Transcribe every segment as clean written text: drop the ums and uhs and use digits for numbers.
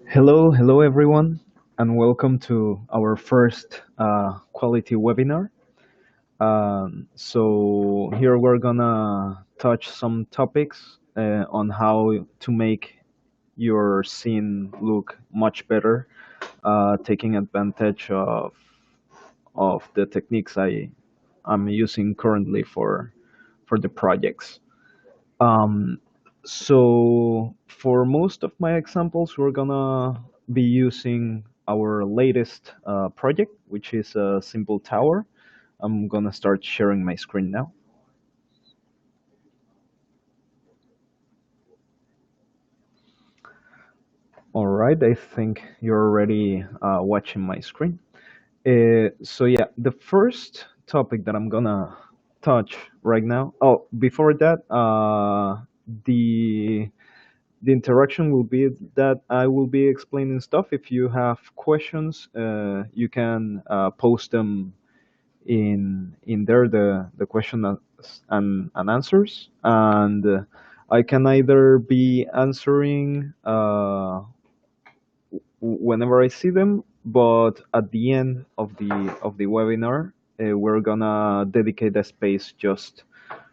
Hello everyone, and welcome to our first quality webinar. So here we're gonna touch some topics on how to make your scene look much better, taking advantage of the techniques I'm using currently for the projects. Um, so for most of my examples, we're gonna be using our latest project, which is a simple tower. I'm gonna start sharing my screen now. All right, I think you're already watching my screen. So yeah, the first topic that I'm gonna touch right now. Oh, before that, the the interaction will be that I will be explaining stuff. If you have questions, you can post them in there, the question and answers, and I can either be answering whenever I see them, but at the end of the webinar, we're gonna dedicate a space just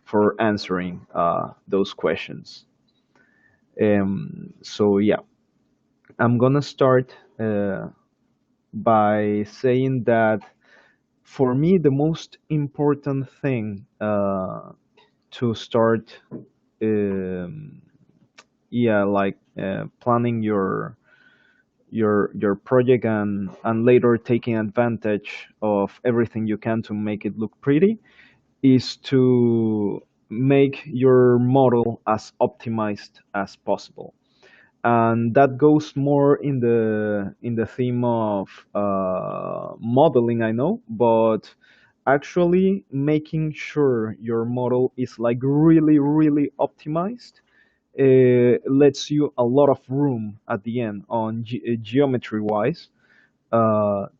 for answering those questions. So yeah, I'm gonna start by saying that for me, the most important thing to start, um, yeah, like planning your project and later taking advantage of everything you can to make it look pretty, is to make your model as optimized as possible, and that goes more in the theme of modeling, I know, but actually making sure your model is like really really optimized lets you a lot of room at the end on geometry wise,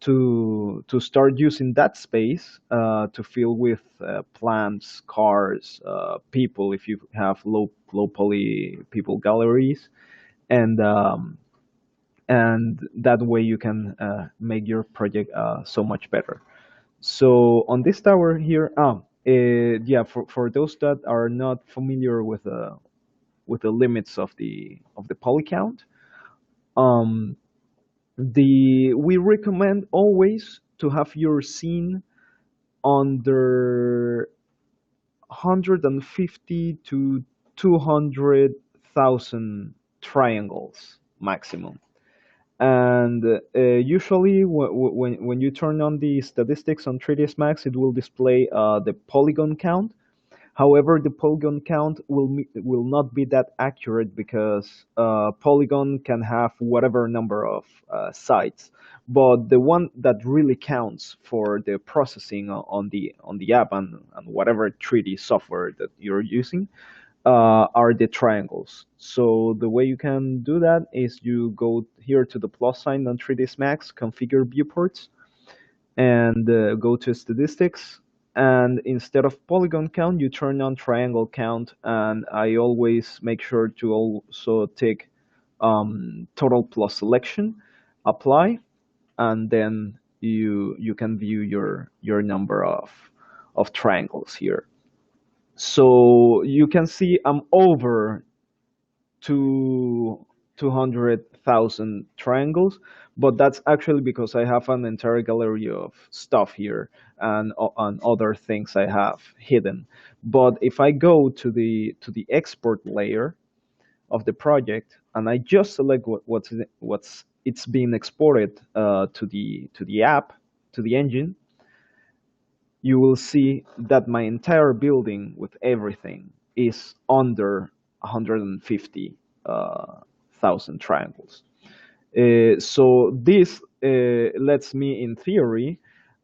to start using that space to fill with plants, cars, people if you have low poly people galleries, and that way you can make your project so much better. So on this tower here, yeah, for those that are not familiar with the limits of the poly count, um, the we recommend always to have your scene under 150 to 200,000 triangles maximum. And usually when you turn on the statistics on 3ds Max, it will display the polygon count. However, the polygon count will not be that accurate because polygon can have whatever number of sites, but the one that really counts for the processing on the app and whatever 3D software that you're using are the triangles. So the way you can do that is you go here to the plus sign on 3ds Max, configure viewports, and go to statistics. And instead of polygon count, you turn on triangle count. And I always make sure to also tick total plus selection, apply, and then you can view your number of triangles here. So you can see I'm over to 200,000 triangles, but that's actually because I have an entire gallery of stuff here and on other things I have hidden. But if I go to the export layer of the project and I just select what's it's being exported to the app, to the engine, you will see that my entire building with everything is under 150,000 triangles. So this lets me, in theory,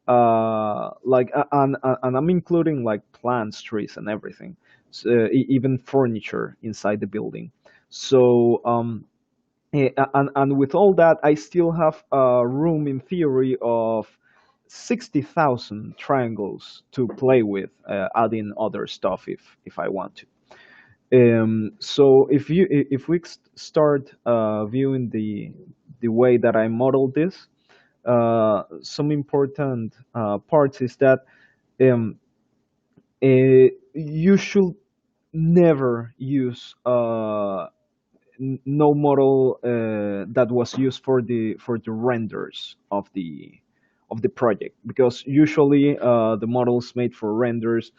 and I'm including like plants, trees, and everything, so, even furniture inside the building. So and with all that, I still have room in theory of 60,000 triangles to play with, adding other stuff if I want to. So if we start viewing the way that I model this, some important parts is that um, you should never use no model that was used for the renders of the project, because usually the models made for renders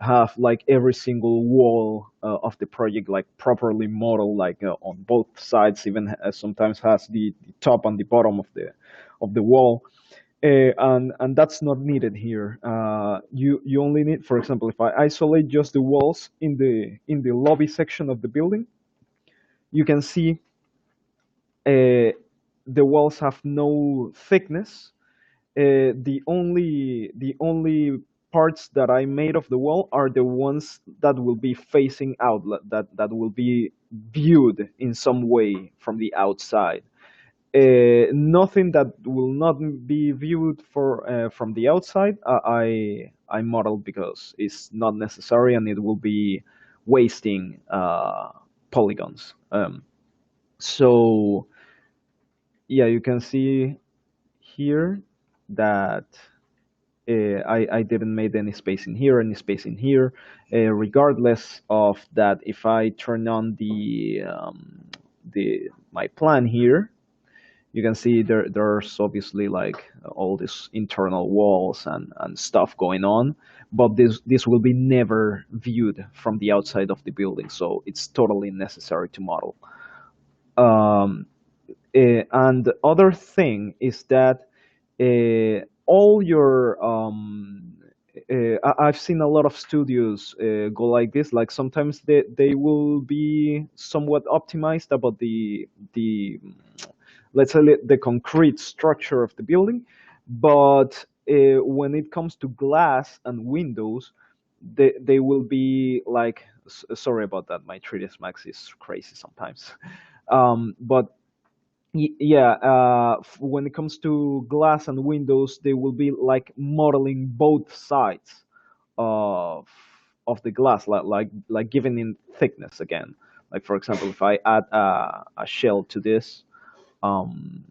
have like every single wall of the project like properly modeled, like on both sides, even sometimes has the top and the bottom of the wall, and that's not needed here. You only need, for example, if I isolate just the walls in the lobby section of the building, you can see the walls have no thickness. The only parts that I made of the wall are the ones that will be facing out, that will be viewed in some way from the outside. Nothing that will not be viewed from the outside, I modeled because it's not necessary and it will be wasting polygons. So yeah, you can see here that I didn't make any space in here, any space in here. Regardless of that, if I turn on the my plan here, you can see there's obviously like all these internal walls and stuff going on, but this will be never viewed from the outside of the building, so it's totally necessary to model. Um, and the other thing is that all your I've seen a lot of studios go like this. Like sometimes they will be somewhat optimized about the let's say the concrete structure of the building, but when it comes to glass and windows, they will be like sorry about that. My 3ds Max is crazy sometimes. But yeah, when it comes to glass and windows, they will be like modeling both sides of of the glass, like giving in thickness again. Like for example, if I add a shell to this, um,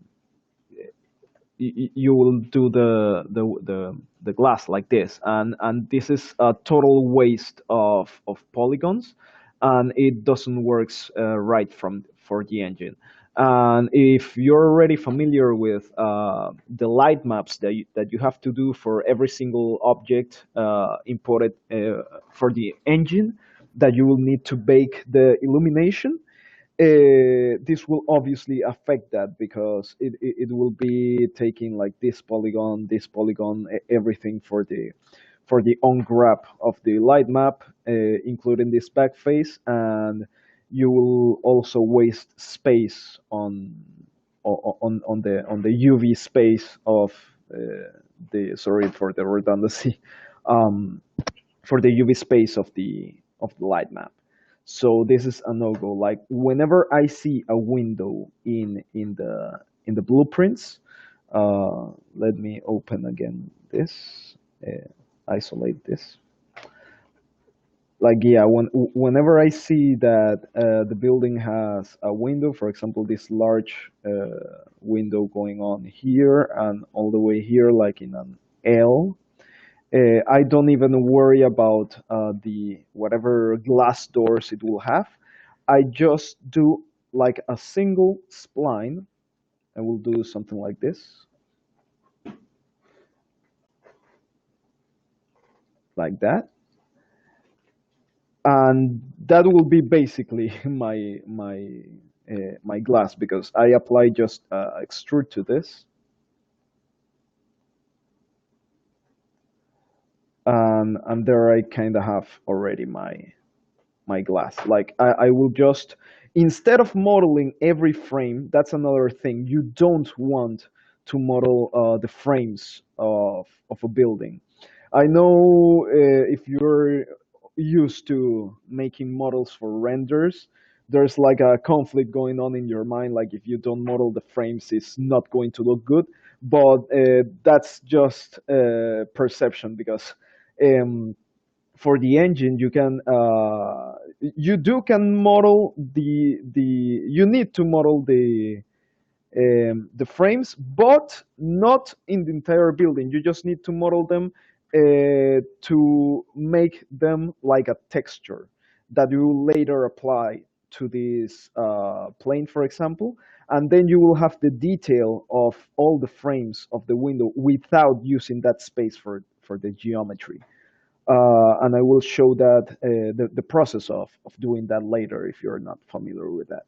you will do the glass like this, and this is a total waste of polygons, and it doesn't works right from for the engine. And if you're already familiar with the light maps that you have to do for every single object imported for the engine, that you will need to bake the illumination, this will obviously affect that, because it will be taking like this polygon, everything for the on grab of the light map, including this back face, and you will also waste space on the UV space of the sorry for the redundancy, um, for the UV space of the light map. So this is a no go. Like whenever I see a window in the blueprints, let me open again this, isolate this. Like yeah, whenever I see that the building has a window, for example, this large window going on here and all the way here, like in an L, I don't even worry about the whatever glass doors it will have. I just do like a single spline. I will do something like this, like that, and that will be basically my glass, because I apply just extrude to this, and there I kind of have already my glass. Like I will just, instead of modeling every frame, that's another thing. You don't want to model the frames of a building. I know if you're used to making models for renders, there's like a conflict going on in your mind. Like if you don't model the frames, it's not going to look good. But that's just perception, because um, for the engine you can you do can model the you need to model the frames, but not in the entire building. You just need to model them to make them like a texture that you will later apply to this plane, for example, and then you will have the detail of all the frames of the window without using that space for the geometry. And I will show that the process of doing that later if you're not familiar with that.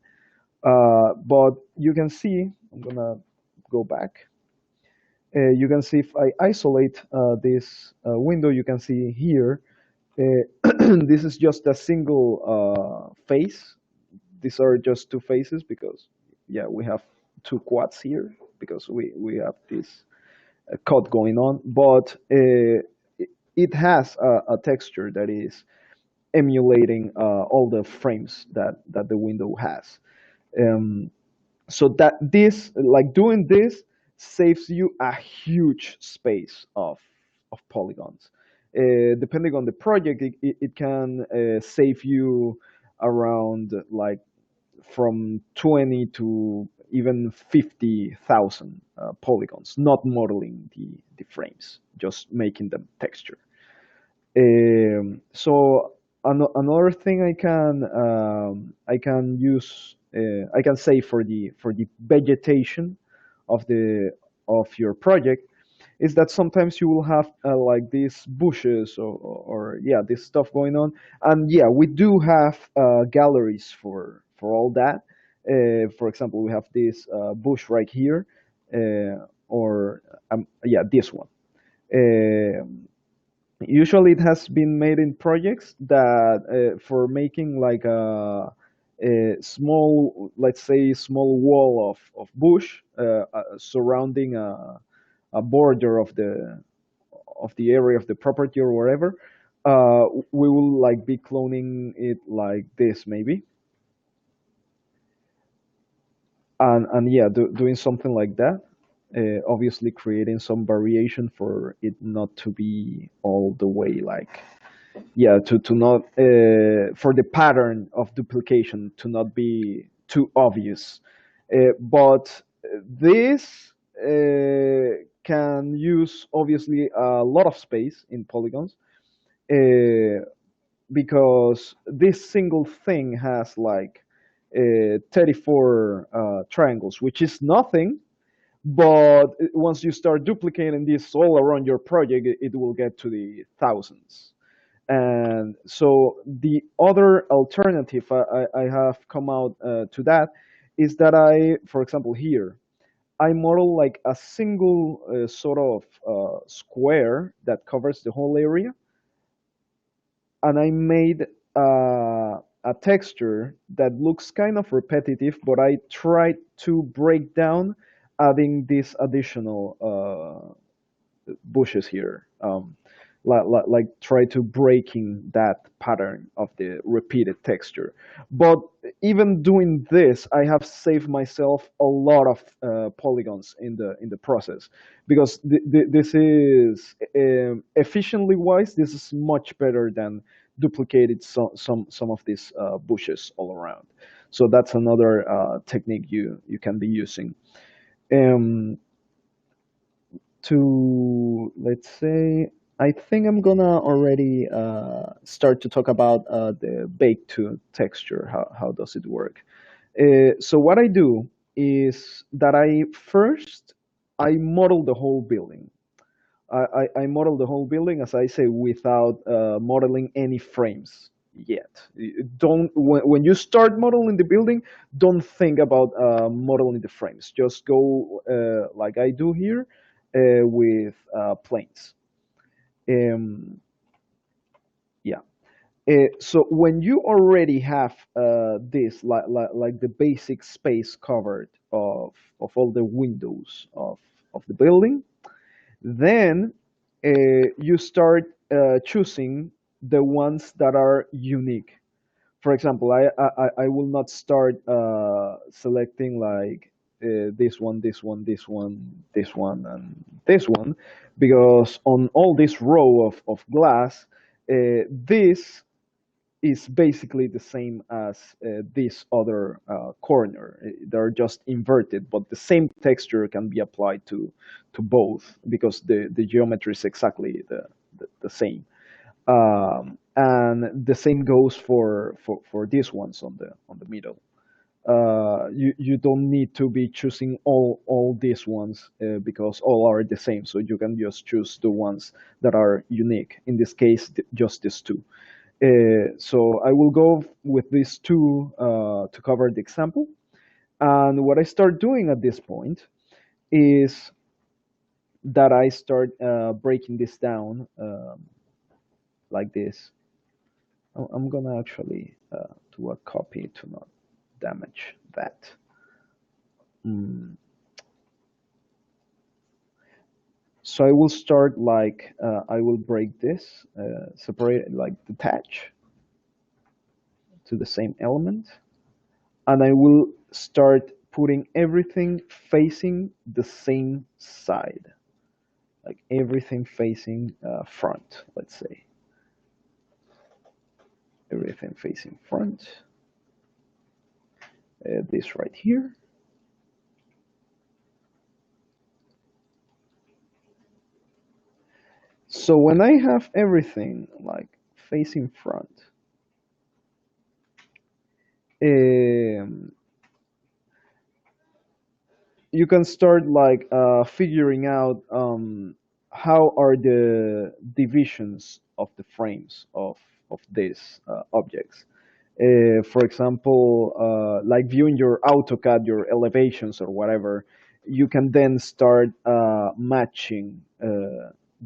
But you can see, I'm gonna go back. You can see if I isolate this window, you can see here, this is just a single face. These are just two faces because, yeah, we have two quads here because we have this cut going on. But it has a texture that is emulating all the frames that the window has. Um, so that this, like doing this, saves you a huge space of polygons. Depending on the project, it can save you around like from 20 to even 50,000 polygons, not modeling the frames, just making them texture. So another thing I can use, I can say for the vegetation of the of your project is that sometimes you will have like these bushes or yeah, this stuff going on, and yeah, we do have galleries for all that. For example, we have this bush right here, or yeah, this one. Um Usually it has been made in projects that for making like a small, let's say, small wall of bush surrounding a border of the area of the property or wherever. We will like be cloning it like this maybe, and yeah, doing something like that. Obviously creating some variation for it not to be all the way like, yeah, to not for the pattern of duplication to not be too obvious. But this can use obviously a lot of space in polygons, uh, because this single thing has like 34 triangles, which is nothing. But once you start duplicating this all around your project, it will get to the thousands. And so the other alternative I have come out to that is that I, for example, here, I model like a single sort of square that covers the whole area, and I made a texture that looks kind of repetitive, but I tried to break down adding these additional bushes here. Like try to breaking that pattern of the repeated texture. But even doing this, I have saved myself a lot of polygons in the process, because this is efficiently wise. This is much better than duplicated some of these bushes all around. So that's another technique you can be using. Um, to, let's say, I think I'm gonna already start to talk about the bake to texture. How does it work? So what I do is that I model the whole building. I model the whole building, as I say, without modeling any frames yet. Don't, when you start modeling the building, don't think about modeling the frames. Just go like I do here with planes. Um, yeah. So when you already have this, like the basic space covered of all the windows of the building, then you start choosing the ones that are unique. For example, I will not start selecting like this one, this one, this one, this one, and this one, because on all this row of glass, this is basically the same as this other corner. They're just inverted, but the same texture can be applied to both because the geometry is exactly the same. And the same goes for these ones on the middle. You don't need to be choosing all these ones because all are the same. So you can just choose the ones that are unique. In this case, just these two. So I will go with these two to cover the example. And what I start doing at this point is that I start breaking this down like this. I'm gonna actually do a copy to not damage that. Mm. So I will start like I will break this, separate like detach to the same element, and I will start putting everything facing the same side, like everything facing front. Let's say everything facing front. This right here. So when I have everything like facing front, um, you can start like figuring out how are the divisions of the frames of these objects. For example, like viewing your AutoCAD, your elevations or whatever, you can then start matching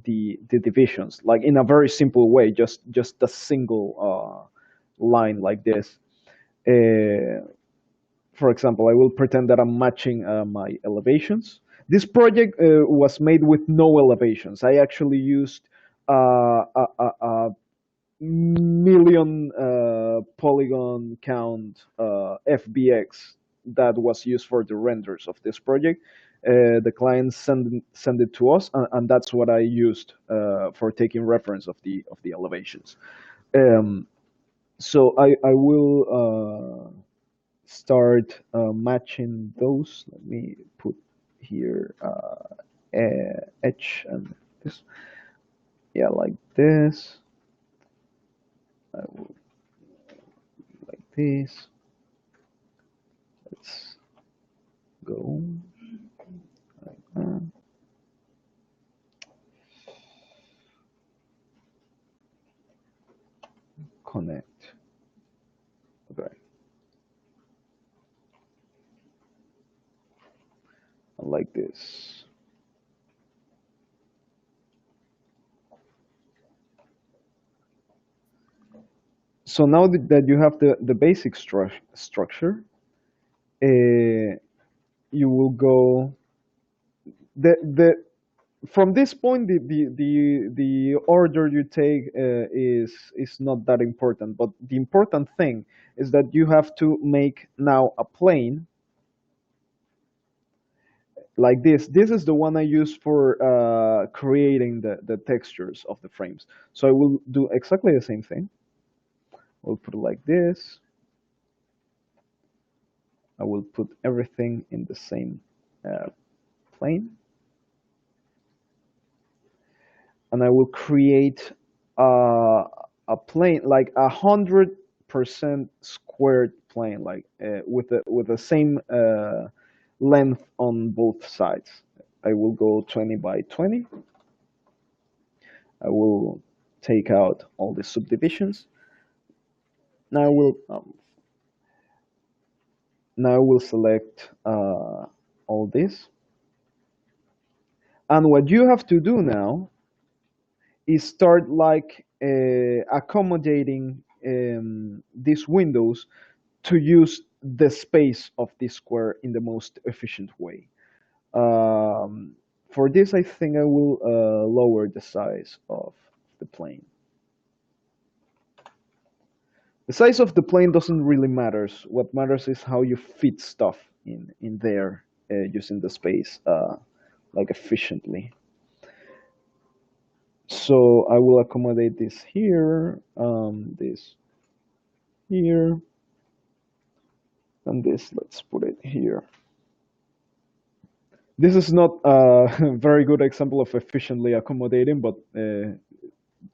the divisions, like in a very simple way, just a single line like this. Uh, for example, I will pretend that I'm matching my elevations. This project was made with no elevations. I actually used a million polygon count FBX that was used for the renders of this project. The client send it to us, and that's what I used for taking reference of the elevations. Um, so I will start matching those. Let me put here edge and this. Yeah, like this. I will like this. Let's go like that. Connect. Okay, like this. So now that you have the basic structure, you will go the from this point the order you take is not that important, but the important thing is that you have to make now a plane like this is the one I use for creating the textures of the frames. So I will do exactly the same thing. We'll put it like this. I will put everything in the same plane, and I will create a plane like 100% squared plane, like with the same length on both sides. I will go 20 by 20. I will take out all the subdivisions. Now I will select all this. And what you have to do now is start like accommodating these windows to use the space of this square in the most efficient way. Um, for this, I think I will lower the size of the plane. The size of the plane doesn't really matter. What matters is how you fit stuff in there using the space like efficiently. So I will accommodate this here, this here, and this, let's put it here. This is not a very good example of efficiently accommodating, but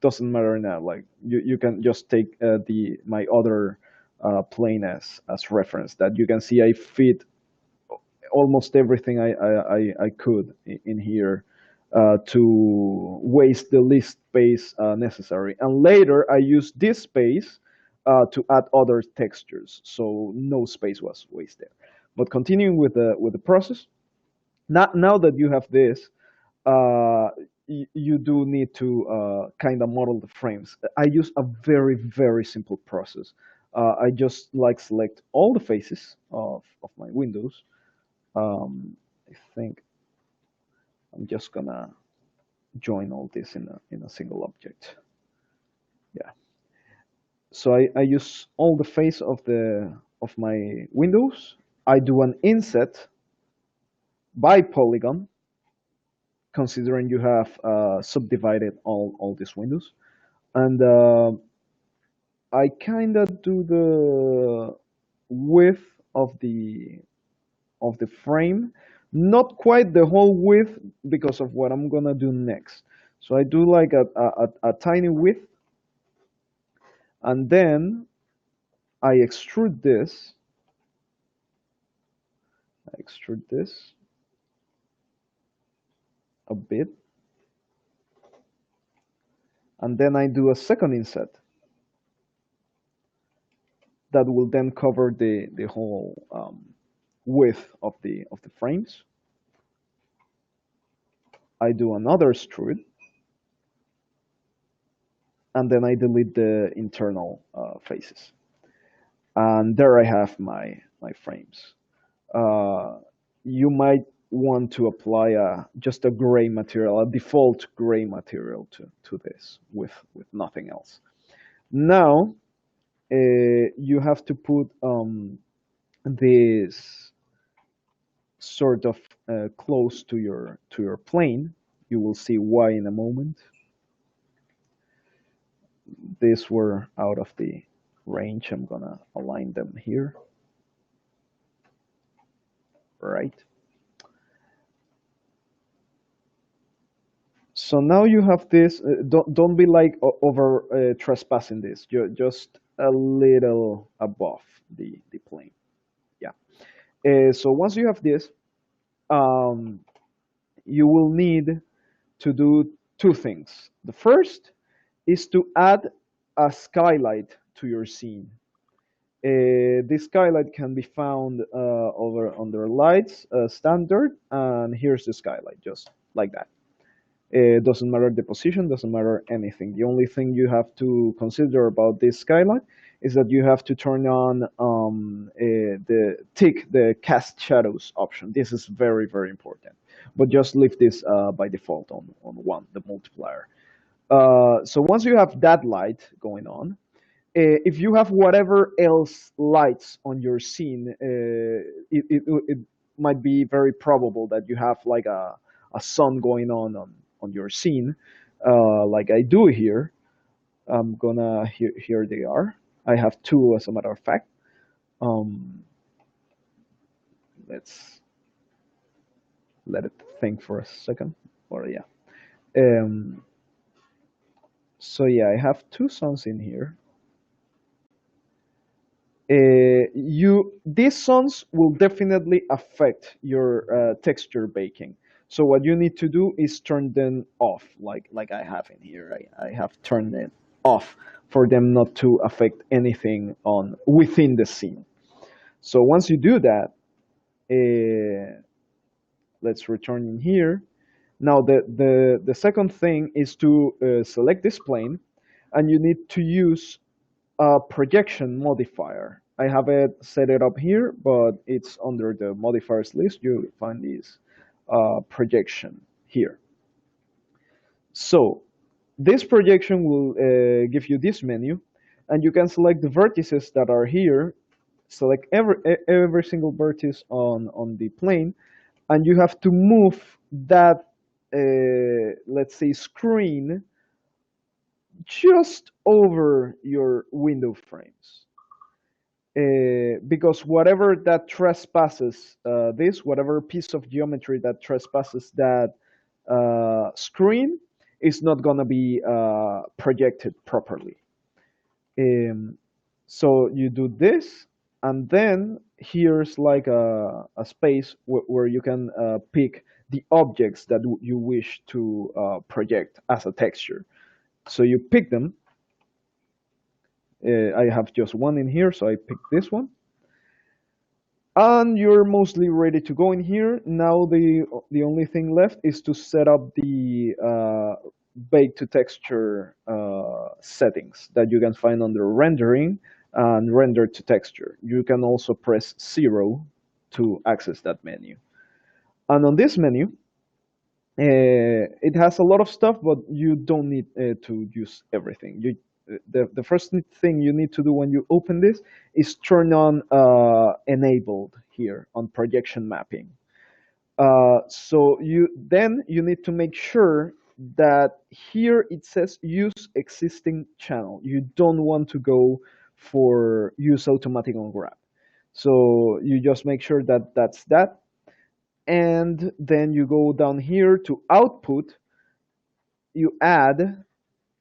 doesn't matter now. Like you can just take the my other plane as reference. That you can see I fit almost everything I could in here to waste the least space necessary. And later I used this space to add other textures, so no space was wasted. But continuing with the process, now that you have this, uh, you do need to kind of model the frames. I use a very simple process. I just like select all the faces of my windows. I think I'm just gonna join all this in a single object. Yeah. So I use all the face of my windows. I do an inset by polygon, considering you have subdivided all these windows, and I kind of do the width of the frame, not quite the whole width because of what I'm gonna do next. So I do like a tiny width, and then I extrude this. I extrude this a bit, and then I do a second inset that will then cover the whole width of the frames. I do another extrude, and then I delete the internal faces. And there I have my frames. Uh, you might want to apply just a gray material, a default gray material to this with nothing else. Now you have to put this sort of close to your plane. You will see why in a moment. These were out of the range. I'm gonna align them here, right? So now you have this. Don't be like over trespassing this. You're just a little above the plane. Yeah. So once you have this, um, you will need to do two things. The first is to add a skylight to your scene. This skylight can be found over under lights standard, and here's the skylight, just like that. It doesn't matter the position, doesn't matter anything. The only thing you have to consider about this skylight is that you have to turn on the cast shadows option. This is very important. But just leave this by default on one, the multiplier. So once you have that light going on, if you have whatever else lights on your scene, it might be very probable that you have like a sun going on your scene, like I do here. I'm gonna here they are. I have two, as a matter of fact. Um, let's let it think for a second. Or yeah. Um, so yeah, I have two suns in here. You these suns will definitely affect your texture baking. So what you need to do is turn them off, like I have in here. I have turned them off for them not to affect anything on within the scene. So once you do that, let's return in here. Now the second thing is to select this plane, and you need to use a projection modifier. I have it set it up here, but it's under the modifiers list. You'll find this projection here. So this projection will give you this menu, and you can select the vertices that are here. Select every single vertex on the plane, and you have to move that let's say screen just over your window frames. because whatever that trespasses whatever piece of geometry that trespasses that screen is not going to be projected properly. Um, so you do this, and then here's like a space where you can pick the objects that you wish to project as a texture. So you pick them. I have just one in here, so I pick this one. And you're mostly ready to go in here. Now the only thing left is to set up the bake to texture settings that you can find under rendering and render to texture. You can also press 0 to access that menu. And on this menu, it has a lot of stuff, but you don't need to use everything. The first thing you need to do when you open this is turn on enabled here on projection mapping. So you need to make sure that here it says use existing channel. You don't want to go for use automatic on grab. So you just make sure that that's that, and then you go down here to output, you add,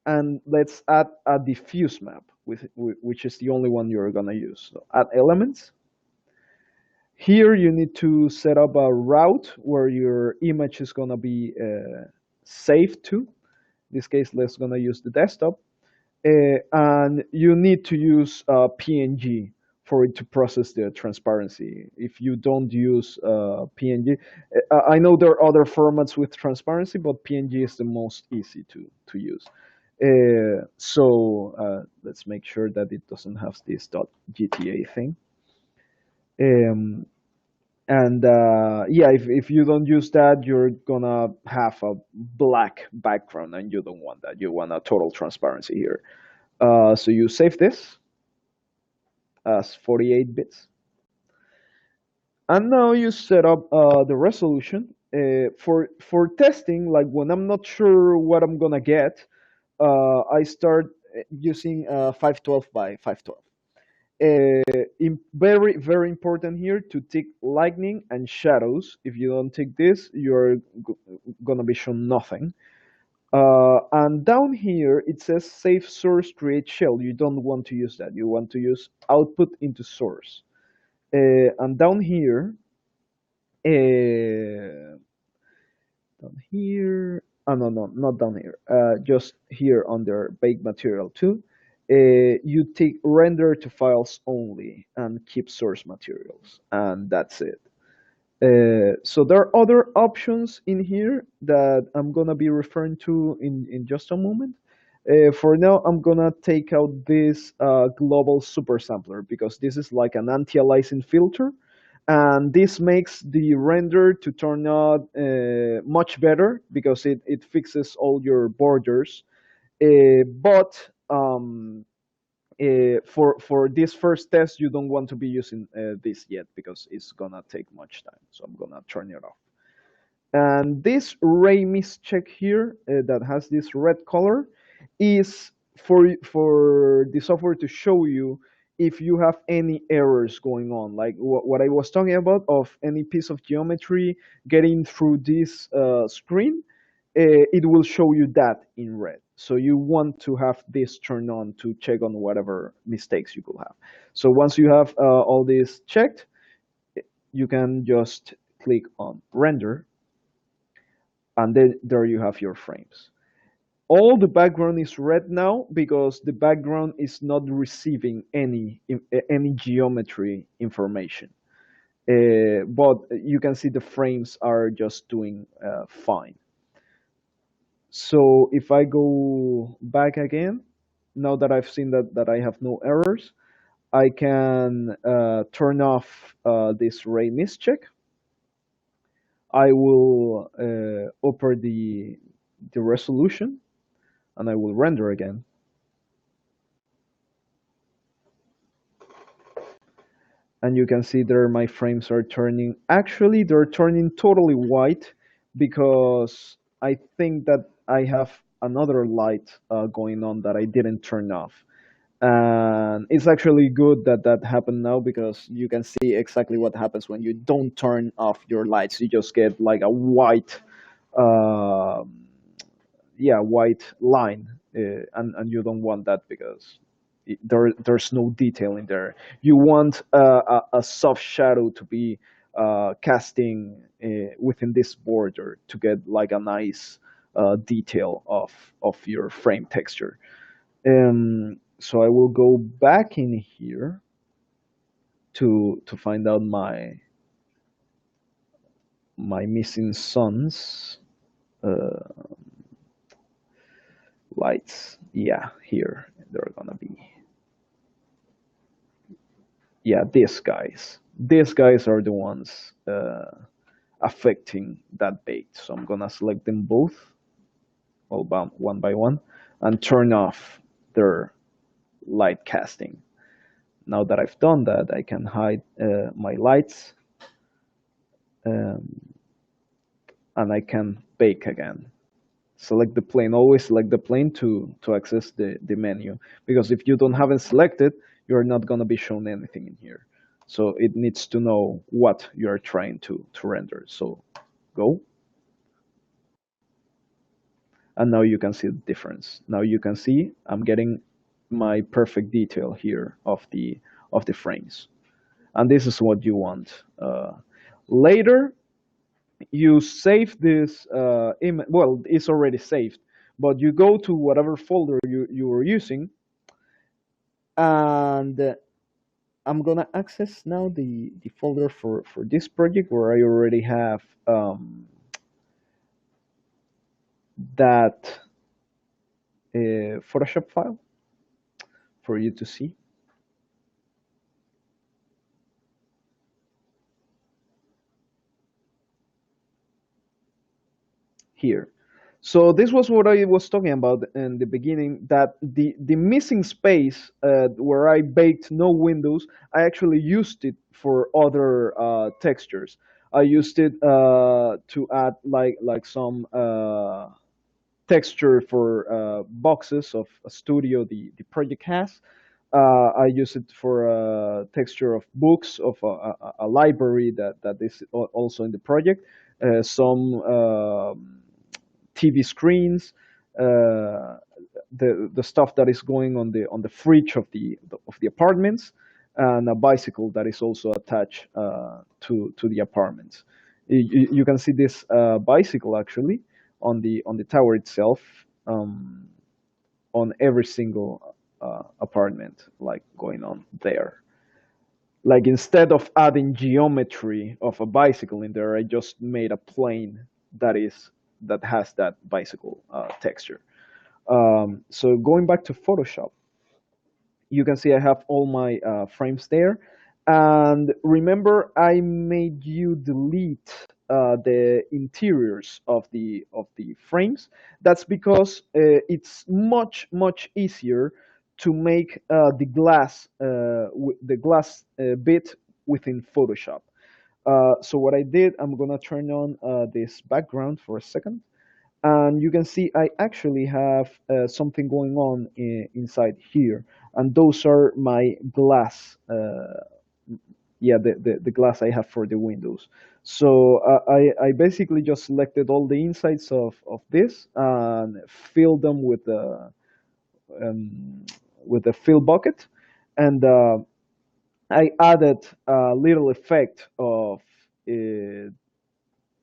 and let's add a diffuse map, which is the only one you're gonna use. So add elements. Here you need to set up a route where your image is gonna be saved to. In this case, let's gonna use the desktop. And you need to use PNG for it to process the transparency. If you don't use PNG, I know there are other formats with transparency, but PNG is the most easy to use. Let's make sure that it doesn't have this .gta thing. And yeah, if you don't use that, you're gonna have a black background, and you don't want that. You want a total transparency here. So you save this as 48 bits. And now you set up the resolution. For testing, like when I'm not sure what I'm gonna get, I start using 512 by 512. Very, very important here to tick lightning and shadows. If you don't tick this, you're gonna be shown nothing. And down here, it says save source create shell. You don't want to use that. You want to use output into source. And down here, oh no, not down here. Just here under bake material 2, you take render to files only and keep source materials, and that's it. So there are other options in here that I'm gonna be referring to in just a moment. For now, I'm gonna take out this global super sampler because this is like an anti-aliasing filter, and this makes the render to turn out much better because it fixes all your borders. But for this first test, you don't want to be using this yet because it's gonna take much time. So I'm gonna turn it off. And this ray mist check here that has this red color is for the software to show you if you have any errors going on, like what I was talking about of any piece of geometry getting through this screen. It will show you that in red. So you want to have this turned on to check on whatever mistakes you could have. So once you have all this checked, you can just click on render, and then there you have your frames. All the background is red now because the background is not receiving any geometry information. But you can see the frames are just doing fine. So if I go back again, now that I've seen that I have no errors, I can turn off this ray mist check. I will upper the resolution, and I will render again. And you can see there my frames are turning. Actually, they're turning totally white because I think that I have another light going on that I didn't turn off. And it's actually good that that happened now, because you can see exactly what happens when you don't turn off your lights. You just get like a white, uh, yeah, white line, and you don't want that, because there's no detail in there. You want a soft shadow to be casting within this border to get like a nice detail of your frame texture. So I will go back in here to find out my missing sons lights. Yeah, here they're gonna be. Yeah, these guys. These guys are the ones affecting that bait. So I'm gonna select them both, one by one, and turn off their light casting. Now that I've done that, I can hide my lights, um, and I can bake again. Select the plane. Always select the plane to access the menu, because if you don't have it selected, you're not going to be shown anything in here. So it needs to know what you're trying to render. So go, and now you can see the difference. Now you can see I'm getting my perfect detail here of the frames, and this is what you want. Later, you save this image. Well, it's already saved, but you go to whatever folder you were using, and I'm gonna access now the folder for this project, where I already have that Photoshop file for you to see here. So this was what I was talking about in the beginning, that the missing space where I baked no windows, I actually used it for other textures. I used it to add like some texture for boxes of a studio the project has. I use it for a texture of books of a library that is also in the project. Some TV screens, the stuff that is going on the fridge of the apartments, and a bicycle that is also attached to the apartments. You can see this bicycle actually on the tower itself, on every single apartment, like going on there. Like instead of adding geometry of a bicycle in there, I just made a plane that has that bicycle texture. So going back to Photoshop, you can see I have all my frames there. And remember, I made you delete the interiors of the frames. That's because it's much easier to make the glass bit within Photoshop. So what I did, I'm gonna turn on this background for a second, and you can see I actually have something going on inside here, and those are my glass. Yeah, the glass I have for the windows. So I basically just selected all the insides of this and filled them um, with a fill bucket, and I added a little effect of uh,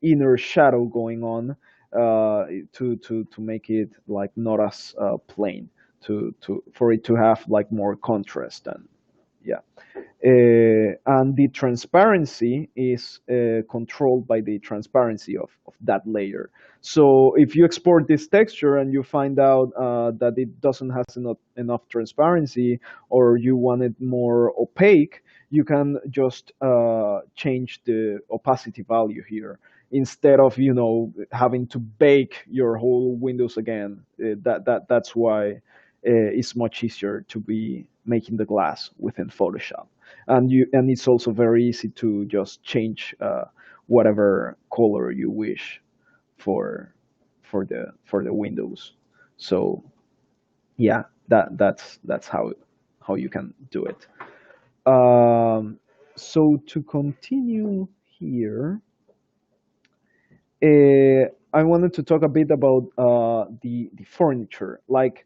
inner shadow going on to make it like not as plain, to for it to have like more contrast. And yeah, and the transparency is controlled by the transparency of that layer. So if you export this texture and you find out that it doesn't have enough transparency, or you want it more opaque, you can just change the opacity value here, instead of having to bake your whole windows again. That's why it's much easier to be making the glass within Photoshop, and it's also very easy to just change whatever color you wish for for the windows. So yeah, that's how how you can do it. So to continue here, I wanted to talk a bit about the furniture. Like,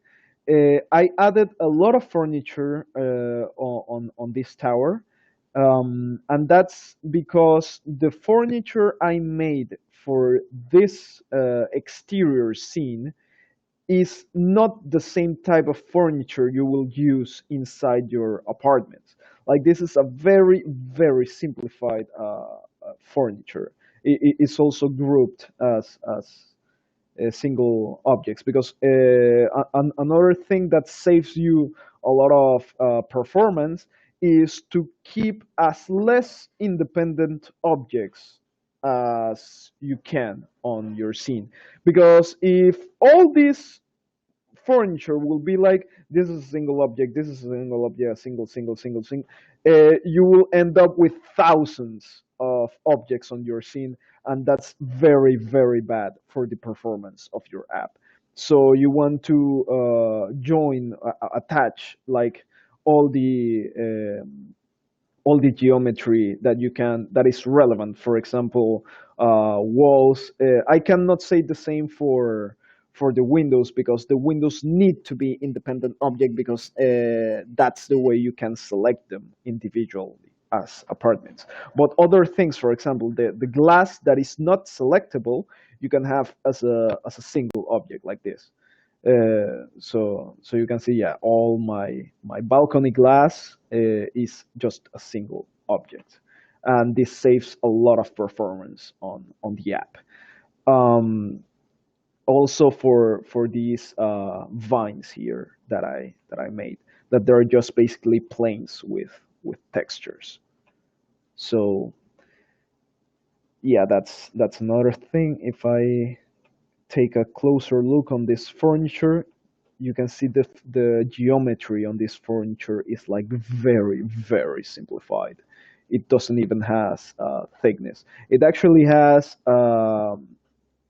I added a lot of furniture on this tower, and that's because the furniture I made for this exterior scene is not the same type of furniture you will use inside your apartment. Like, this is a very, very simplified furniture. It's also grouped as single objects because another thing that saves you a lot of performance is to keep as less independent objects as you can on your scene, because if all these furniture will be like, this is a single object, this is a single object, a single, you will end up with thousands of objects on your scene, and that's very, very bad for the performance of your app. So you want to attach like all the all the geometry that you can, that is relevant. For example, walls. I cannot say the same for the windows, because the windows need to be independent object, because that's the way you can select them individually as apartments. But other things, for example, the glass that is not selectable, you can have as a single object like this. So you can see, yeah, all my balcony glass is just a single object, and this saves a lot of performance on the app. Um, Also for these vines here that I made, that they're just basically planes with textures. So yeah, that's another thing. If I take a closer look on this furniture, you can see the geometry on this furniture is like very, very simplified. It doesn't even has thickness. It actually has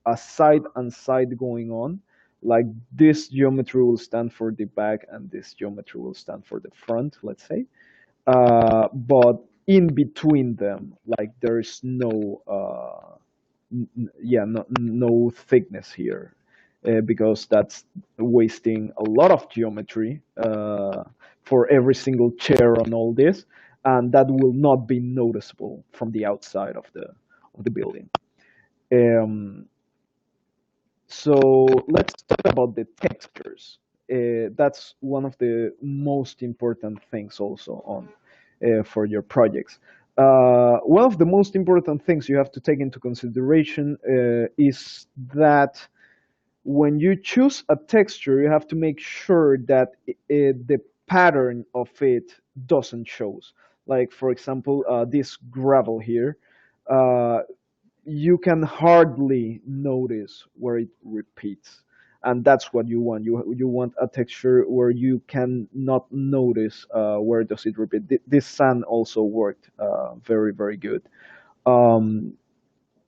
a side and side going on. Like, this geometry will stand for the back, and this geometry will stand for the front, let's say. But in between them, like, there's no yeah, no thickness here, because that's wasting a lot of geometry for every single chair on all this, and that will not be noticeable from the outside of the building. Um, so let's talk about the textures. That's one of the most important things also on for your projects. One of the most important things you have to take into consideration is that when you choose a texture, you have to make sure that the pattern of it doesn't shows. Like, for example, this gravel here. Uh, you can hardly notice where it repeats, and that's what you want. You want a texture where you can not notice where does it repeat. This sand also worked very, very good. um,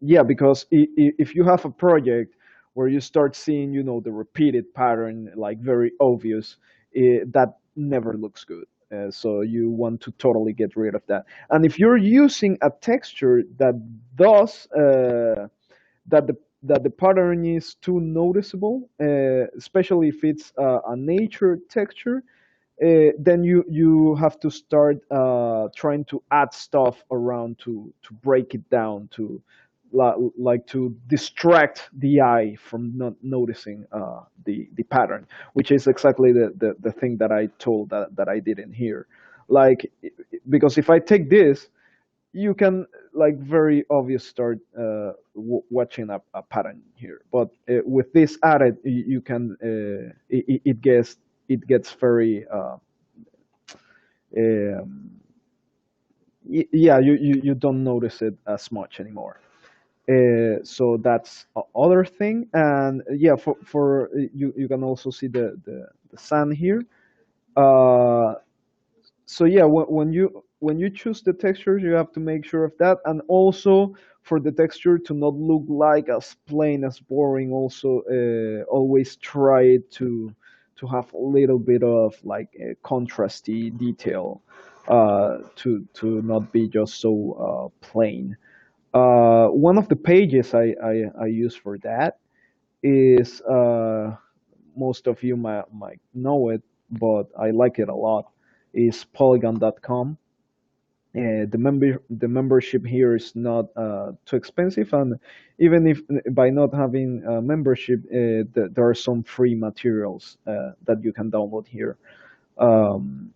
yeah, because if you have a project where you start seeing, the repeated pattern, like, very obvious, that never looks good. So you want to totally get rid of that. And if you're using a texture that does that the pattern is too noticeable, especially if it's a nature texture, then you have to start trying to add stuff around to break it down, to like to distract the eye from not noticing the pattern, which is exactly the thing that I told that I did in here. Like, because if I take this, you can, like, very obvious start watching a pattern here, but with this added, you can it gets very um, yeah, you don't notice it as much anymore. So that's other thing. And yeah, for you can also see the sun here. uh, so yeah, when you choose the textures, you have to make sure of that, and also for the texture to not look like as plain, as boring. Also, always try to to have a little bit of like a contrasty detail, to not be just so plain. One of the pages I use for that is, most of you might know it, but I like it a lot. Is Polygon.com. The membership here is not too expensive, and even if by not having a membership, there are some free materials that you can download here. Um,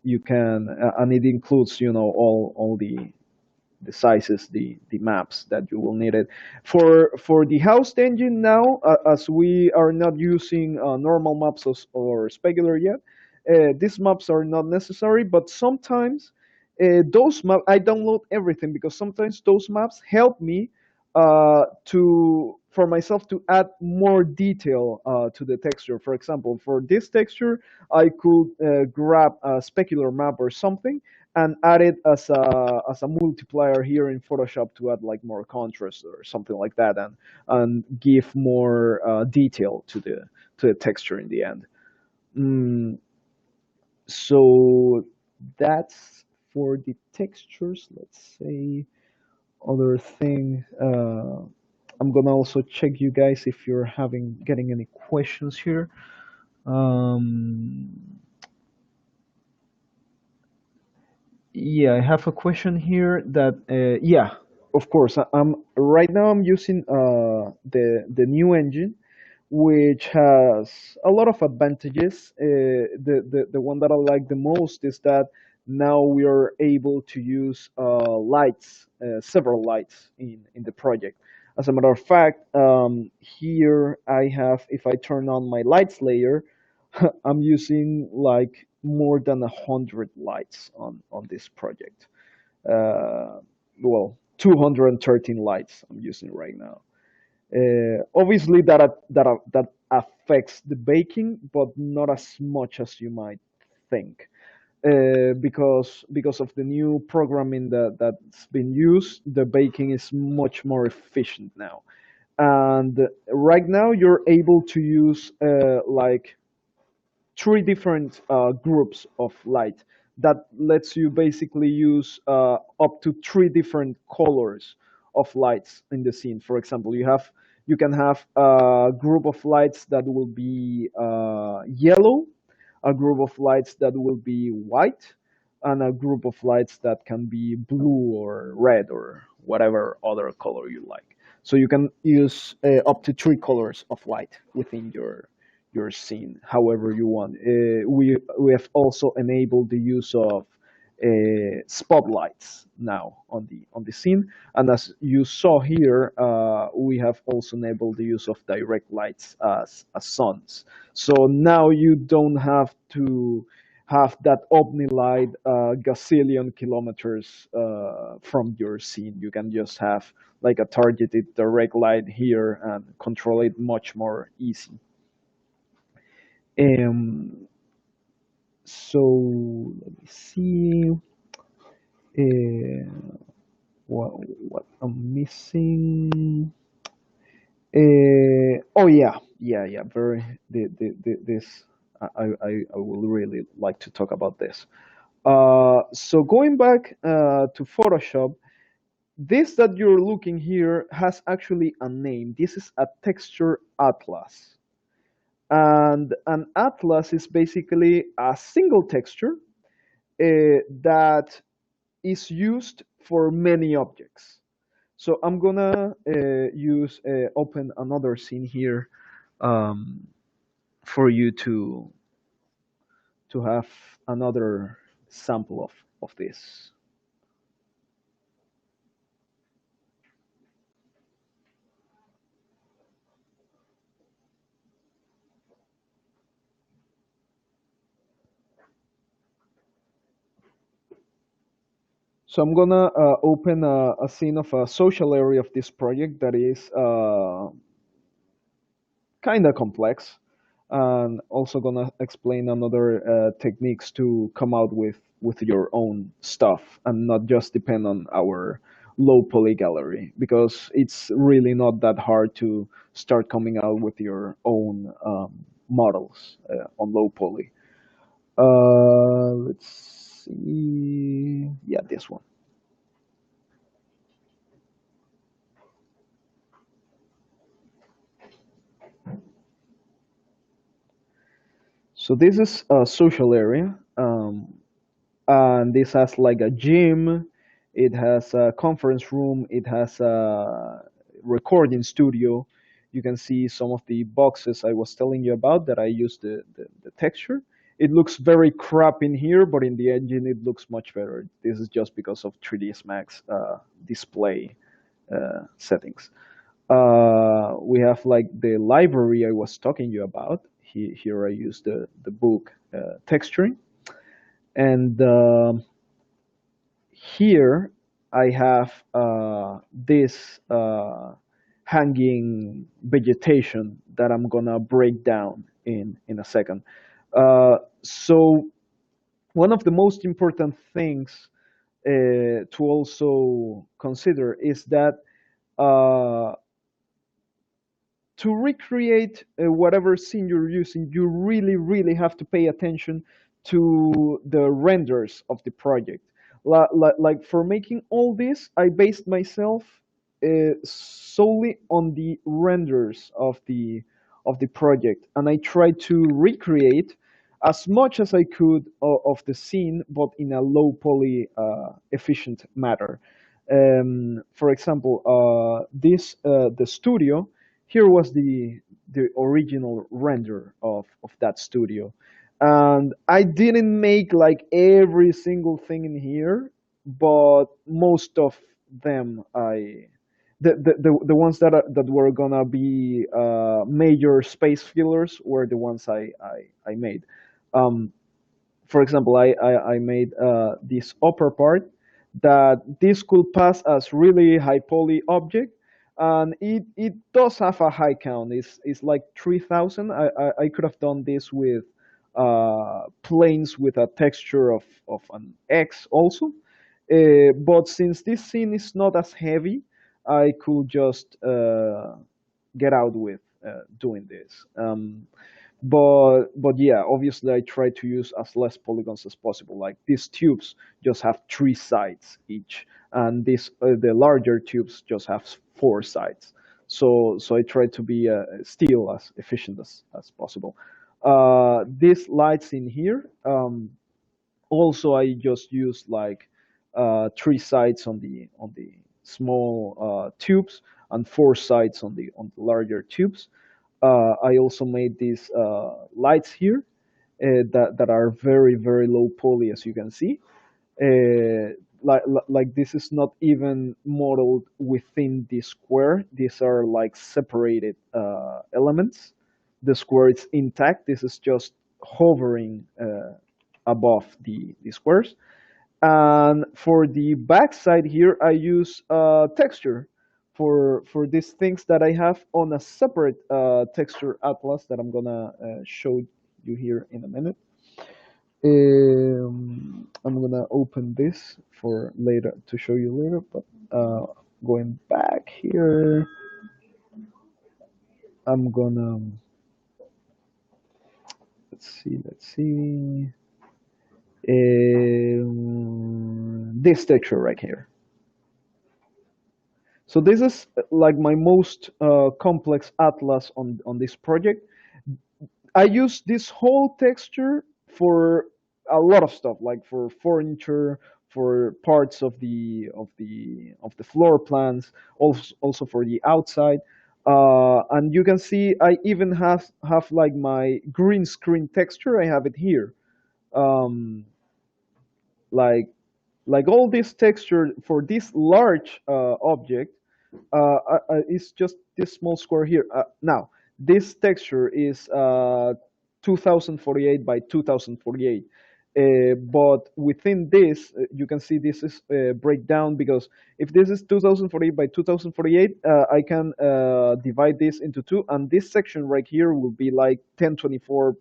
you can, and it includes, all the sizes, the maps that you will need it for the housed engine now. As we are not using normal maps or specular yet, these maps are not necessary. But sometimes those maps, I download everything because sometimes those maps help me to for myself to add more detail to the texture. For example, for this texture, I could grab a specular map or something and add it as a multiplier here in Photoshop to add like more contrast or something like that, and give more detail to the texture in the end. Mm, so that's for the textures. Let's say other thing. I'm gonna also check you guys if you're getting any questions here. Um, Yeah, I have a question here that, yeah, of course. I'm right now. I'm using the new engine, which has a lot of advantages. The one that I like the most is that now we are able to use lights, several lights in the project. As a matter of fact, here I have, if I turn on my lights layer, I'm using like more than 100 lights on this project. Well, 213 lights I'm using right now. Obviously, that affects the baking, but not as much as you might think. Because of the new programming that's been used, the baking is much more efficient now. And right now, you're able to use like three different groups of light that lets you basically use up to three different colors of lights in the scene. For example, you can have a group of lights that will be yellow, a group of lights that will be white, and a group of lights that can be blue or red or whatever other color you like. So you can use up to three colors of light within your scene however you want. We have also enabled the use of spotlights now on the scene, and as you saw here, we have also enabled the use of direct lights as suns. So now you don't have to have that light gazillion kilometers from your scene. You can just have like a targeted direct light here and control it much more easy. Um, so let me see uh, what I'm missing. Oh yeah, yeah. Very this I will really like to talk about this. So going back to Photoshop, this that you're looking here has actually a name. This is a texture atlas. And an atlas is basically a single texture that is used for many objects. So I'm gonna open another scene here um, for you to have another sample of this. So I'm gonna open a scene of a social area of this project that is kind of complex, and also gonna explain another techniques to come out with your own stuff and not just depend on our low poly gallery, because it's really not that hard to start coming out with your own models on low poly. Let's see. Yeah, this one. So this is a social area, and this has like a gym. It has a conference room. It has a recording studio. You can see some of the boxes I was telling you about that I used the texture. It looks very crap in here, but in the engine it looks much better. This is just because of 3ds Max display settings. We have like the library I was talking you about. Here I use the book texturing, and here I have this hanging vegetation that I'm gonna break down in a second. So one of the most important things to also consider is that uh, to recreate whatever scene you're using, you really, really have to pay attention to the renders of the project. Like for making all this, I based myself solely on the renders of the project, and I tried to recreate as much as I could of the scene, but in a low poly efficient manner. For example, this the studio here was the original render of that studio, and I didn't make like every single thing in here, but most of them the ones that were gonna be major space fillers were the ones I made. um, for example, I made this upper part that this could pass as really high poly object, and it does have a high count. It's like 3,000. I could have done this with planes with a texture of an X also, but since this scene is not as heavy, I could just get out with doing this. But yeah, obviously I try to use as less polygons as possible. Like these tubes just have 3 sides each, and this the larger tubes just have 4 sides. So I try to be still as efficient as possible. These lights in here, also I just use like 3 sides on the small tubes and 4 sides on the larger tubes. I also made these lights here that are very, very low poly, as you can see. Like this is not even modeled within the square. These are like separated elements. The square is intact. This is just hovering above the squares. And for the back side here, I use texture for these things that I have on a separate texture atlas that I'm gonna show you here in a minute. I'm gonna open this for later to show you later, but going back here, I'm gonna let's see this texture right here. So this is like my most complex atlas on this project. I use this whole texture for a lot of stuff, like for furniture, for parts of the floor plans, also for the outside. And you can see I even have like my green screen texture. I have it here. Um, like all this texture for this large object is just this small square here. Now, this texture is 2048 by 2048. But within this, you can see this is breakdown, because if this is 2048 by 2048, I can divide this into two, and this section right here will be like 1024.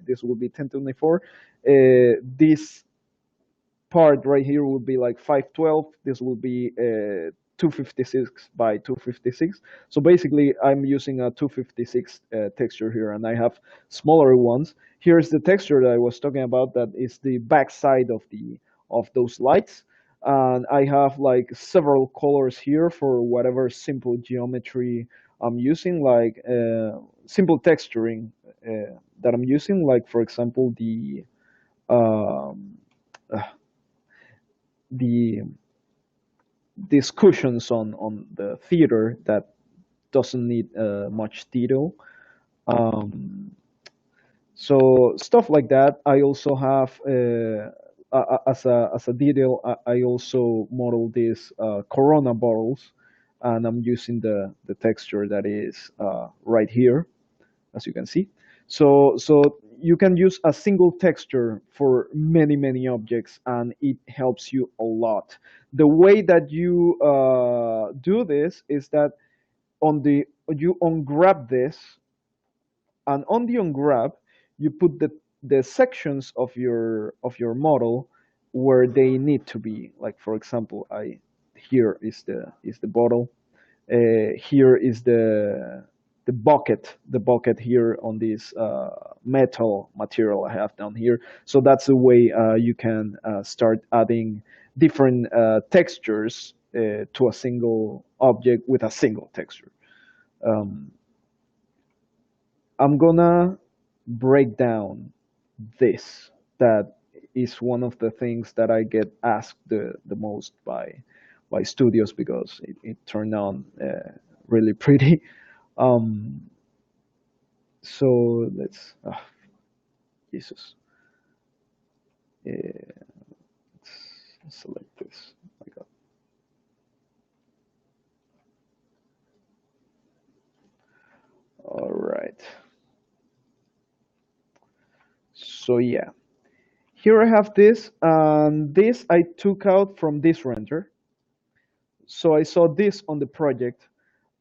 This will be 1024. This part right here will be like 512. This will be 256 by 256. So basically, I'm using a 256 texture here, and I have smaller ones. Here's the texture that I was talking about. That is the backside of those lights, and I have like several colors here for whatever simple geometry I'm using, like simple texturing that I'm using. Like for example, um, uh, the these cushions on the theater that doesn't need much detail. Um, so stuff like that. I also have as a detail. I also model these Corona bottles, and I'm using the texture that is right here, as you can see. So you can use a single texture for many objects, and it helps you a lot. The way that you do this is that on the you ungrab this, and on the ungrab you put the sections of your model where they need to be. Like for example, I here is the bottle, here is the bucket here on this metal material I have down here. So that's the way you can start adding different textures to a single object with a single texture. Um, I'm gonna break down this. That is one of the things that I get asked the most by studios because it turned out really pretty. Um, so let's, Jesus, let's select this. Oh my God. All right. So yeah, here I have this, and this I took out from this render. So I saw this on the project,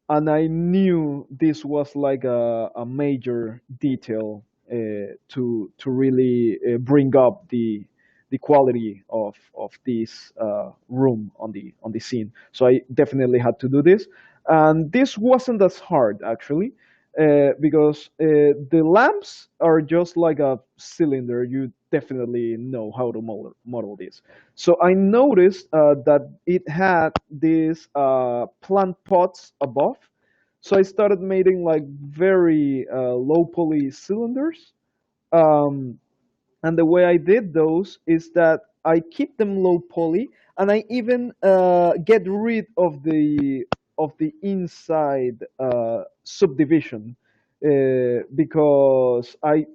and I knew this was like a major detail to really bring up the quality of this room on the scene. So I definitely had to do this, and this wasn't as hard actually. Because the lamps are just like a cylinder. You definitely know how to model this. So I noticed that it had these plant pots above. So I started making like very low poly cylinders. Um, and the way I did those is that I keep them low poly, and I even get rid of the inside subdivision because I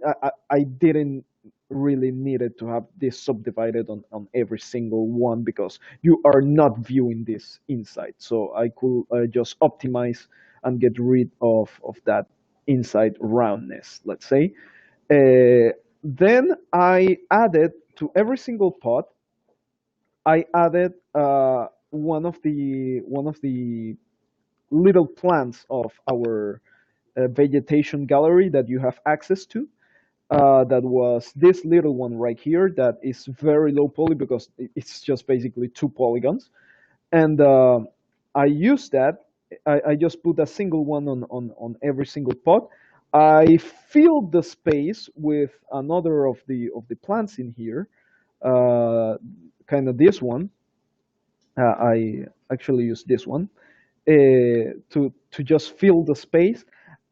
didn't really needed to have this subdivided on every single one because you are not viewing this inside. So I could just optimize and get rid of that inside roundness, let's say. Then I added to every single pot. I added one of the little plants of our vegetation gallery that you have access to. That was this little one right here that is very low poly because it's just basically two polygons. And I use that. I just put a single one on every single pot. I filled the space with another of the plants in here, uh, kind of this one. I actually use this one to just fill the space.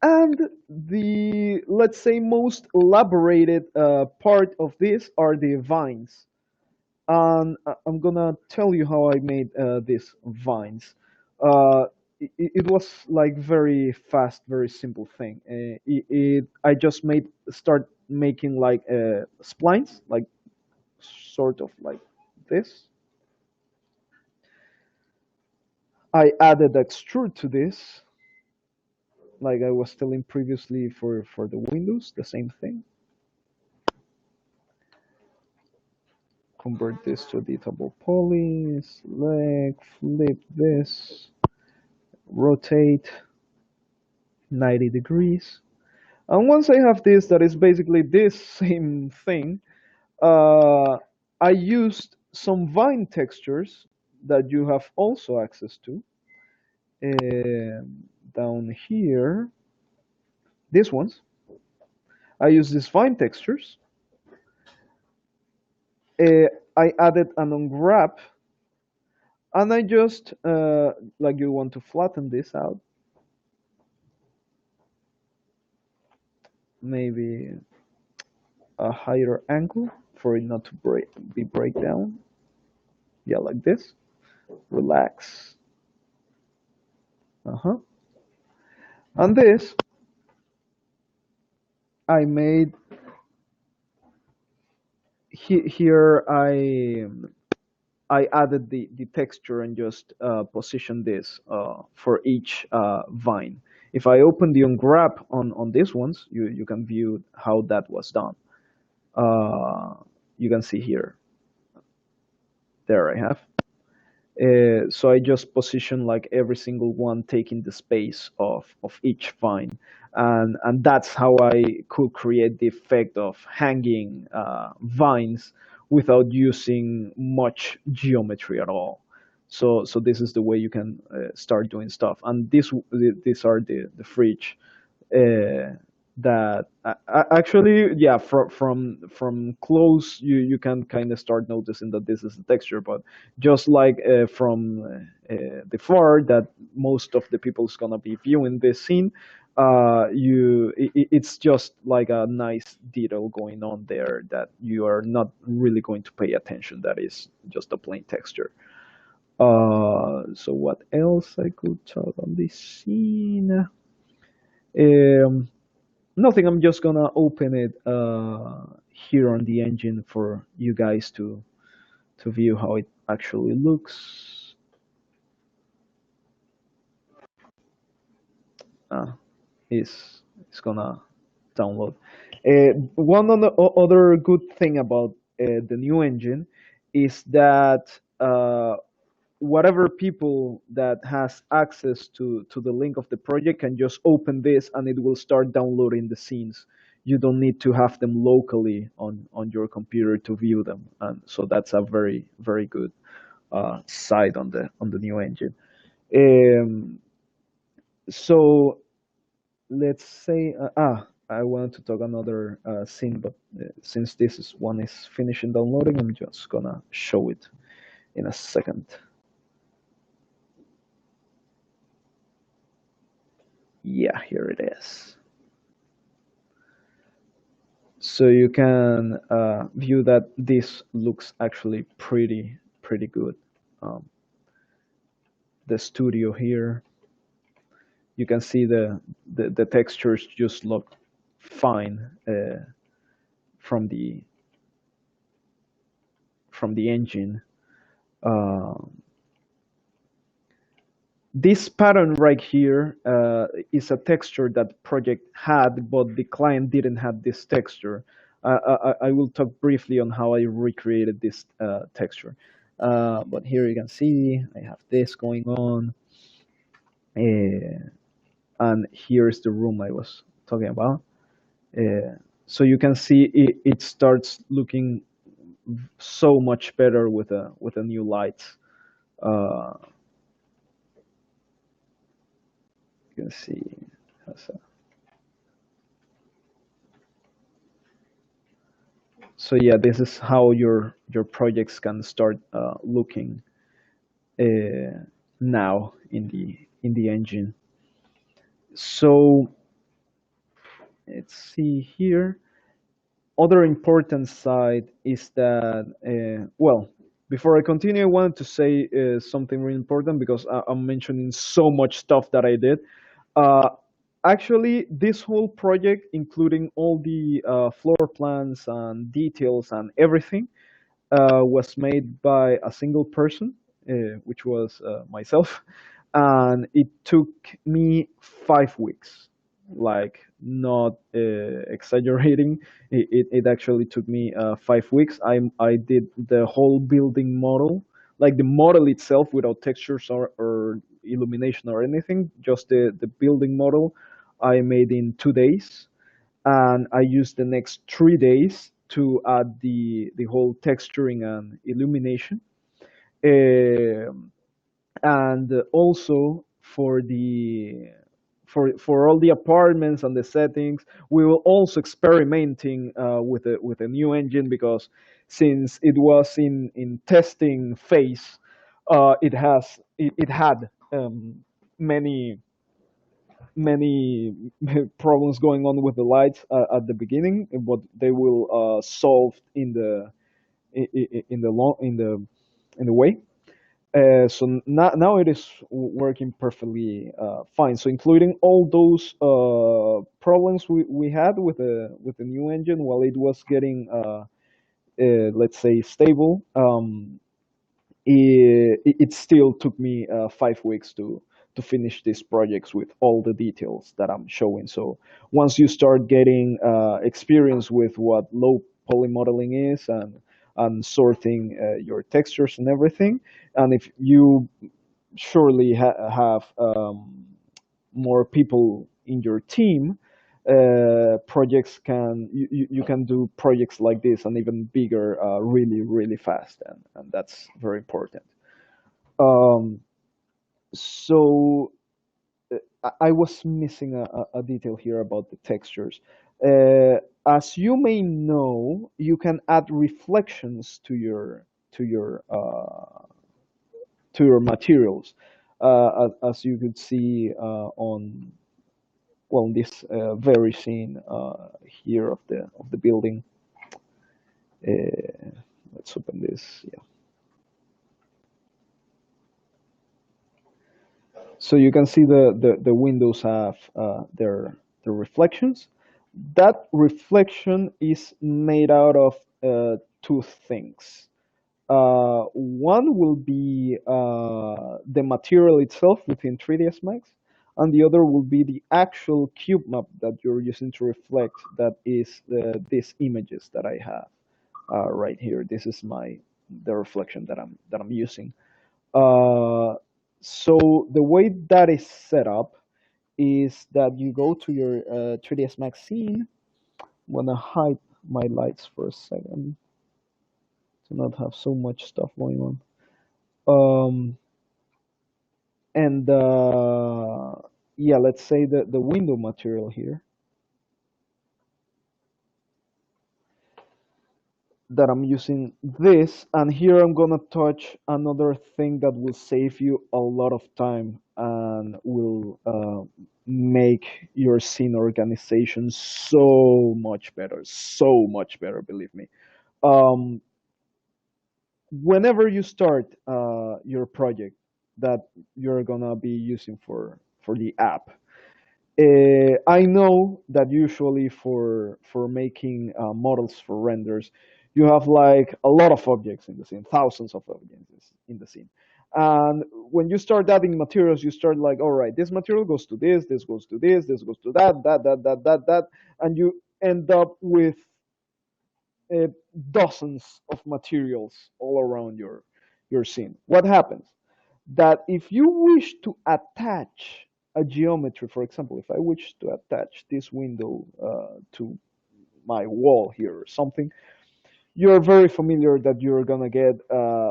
And the, let's say, most elaborated part of this are the vines. And I'm gonna tell you how I made these vines. It was like very fast, very simple thing. I just made start making like splines, like sort of like this. I added extrude to this, like I was telling previously for the windows, the same thing. Convert this to editable poly, select, flip this, rotate 90 degrees. And once I have this, that is basically this same thing, I used some vine textures that you have also access to. Down here, these ones, I use these fine textures. Uh, I added an unwrap, and I just like you want to flatten this out, maybe a higher angle for it not to break down. Yeah, like this. Relax. Uh-huh. And this, I made here. I added the texture and just positioned this for each vine. If I open the unwrap on these ones, you can view how that was done. Uh, you can see here. There I have. So I just position like every single one taking the space of each vine, and that's how I could create the effect of hanging vines without using much geometry at all. So this is the way you can start doing stuff, and these are the fridge uh, that actually, yeah, from close you can kind of start noticing that this is the texture, but just like from the far that most of the people's gonna be viewing this scene, it's just like a nice detail going on there that you are not really going to pay attention, that is just a plain texture. So what else I could talk on this scene? um, Nothing. I'm just gonna open it here on the engine for you guys to view how it actually looks. Uh, is gonna download. One other good thing about the new engine is that whatever people that has access to the link of the project can just open this and it will start downloading the scenes. You don't need to have them locally on your computer to view them, and so that's a very good side on the new engine. um, so let's say I wanted to talk another scene, but since this is one is finishing downloading, I'm just gonna show it in a second. Yeah, here it is. So you can view that this looks actually pretty good. Um, the studio here, you can see the textures just look fine from the from the engine. Um this pattern right here is a texture that project had, but the client didn't have this texture. I will talk briefly on how I recreated this texture. But here you can see I have this going on, uh, and here's the room I was talking about. So you can see it starts looking so much better with a new light. Uh, you can see. So yeah, this is how your projects can start looking now in the engine. So let's see here. Other important side is that well, before I continue, I wanted to say something really important because I'm mentioning so much stuff that I did. Uh, Actually, this whole project, including all the floor plans and details and everything, was made by a single person, which was myself, and it took me 5 weeks. Like, not exaggerating, it actually took me 5 weeks. I did the whole building model, like the model itself, without textures or illumination or anything. Just the building model I made in 2 days, and I used the next 3 days to add the whole texturing and illumination. Um, and also for the for all the apartments and the settings. We will also experimenting with a new engine, because since it was in testing phase, it had many many problems going on with the lights at the beginning, but they will solve in the long in the way. So now it is working perfectly fine. So including all those problems we had with the new engine while it was getting let's say stable, it still took me 5 weeks to finish these projects with all the details that I'm showing. So once you start getting experience with what low poly modeling is, and sorting your textures and everything, and if you surely have more people in your team, projects can you can do projects like this and even bigger really really fast, and that's very important. um, so I was missing a detail here about the textures. As you may know, you can add reflections to your uh, to your materials, as you could see on well in this very scene here of the building. Uh, let's open this. Yeah. So you can see the windows have their reflections. That reflection is made out of two things. One will be the material itself within 3ds Max, and the other will be the actual cube map that you're using to reflect. That is these images that I have right here. This is the reflection that I'm using. Uh, so the way that is set up is that you go to your 3ds Max scene. I'm gonna hide my lights for a second to not have so much stuff going on. And yeah, let's say the window material here that I'm using this, and here I'm gonna touch another thing that will save you a lot of time and will make your scene organization so much better, believe me. Um, Whenever you start your project that you're gonna be using for the app, I know that usually for making models for renders, you have like a lot of objects in the scene, thousands of objects in the scene. And when you start adding materials, you start like, all right, this material goes to this goes to this goes to that, and you end up with uh, dozens of materials all around your scene. What happens? That if you wish to attach a geometry, for example, if I wish to attach this window to my wall here or something, you're very familiar that you're gonna get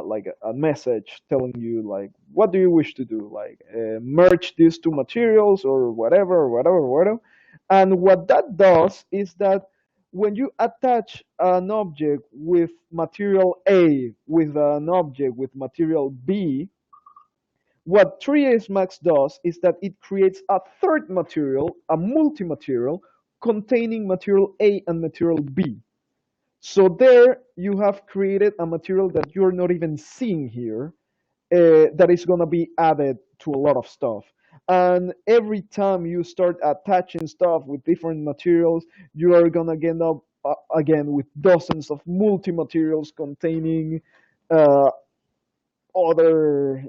like a message telling you like, what do you wish to do, like merge these two materials or whatever or whatever or whatever. And what that does is that when you attach an object with material A with an object with material B, what 3ds Max does is that it creates a third material, a multi-material, containing material A and material B. So there you have created a material that you're not even seeing here, that is going to be added to a lot of stuff. And every time you start attaching stuff with different materials, you are going to end up again with dozens of multi-materials containing uh, other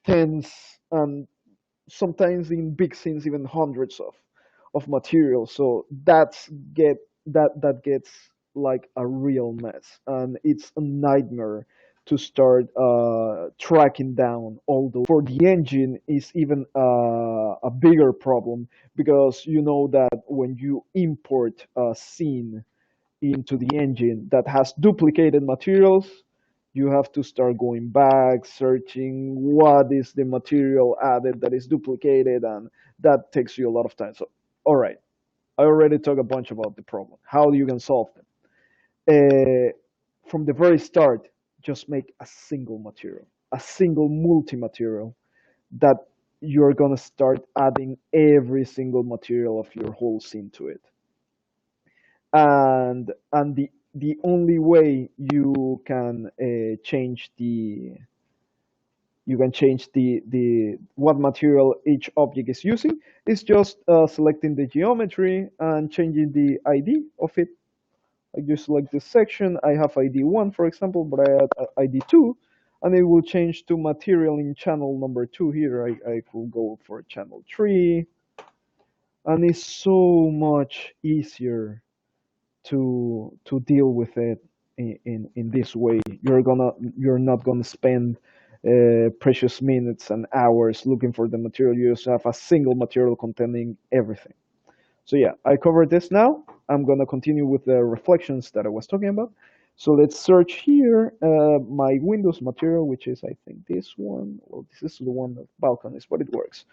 tens, and sometimes in big scenes even hundreds of materials. So that gets like a real mess, and it's a nightmare to start tracking down all those. For the engine is even a bigger problem, because you know that when you import a scene into the engine that has duplicated materials, You have to start going back, searching what is the material added that is duplicated, and that takes you a lot of time. So, all right, I already talked a bunch about the problem, how you can solve them. From the very start, just make a single material, a single multi-material that you're gonna start adding every single material of your whole scene to it. And the only way you can change the what material each object is using is just selecting the geometry and changing the ID of it. I just select this section. I have ID 1, for example, but I add ID 2, and it will change to material in channel number 2 here. I could go for channel 3, and it's so much easier to deal with it in this way. You're not gonna spend precious minutes and hours looking for the material. You just have a single material containing everything. So yeah, I covered this now. I'm gonna continue with the reflections that I was talking about. So let's search here my Windows material, which is I think this one. Well, this is the one of balconies, but it works.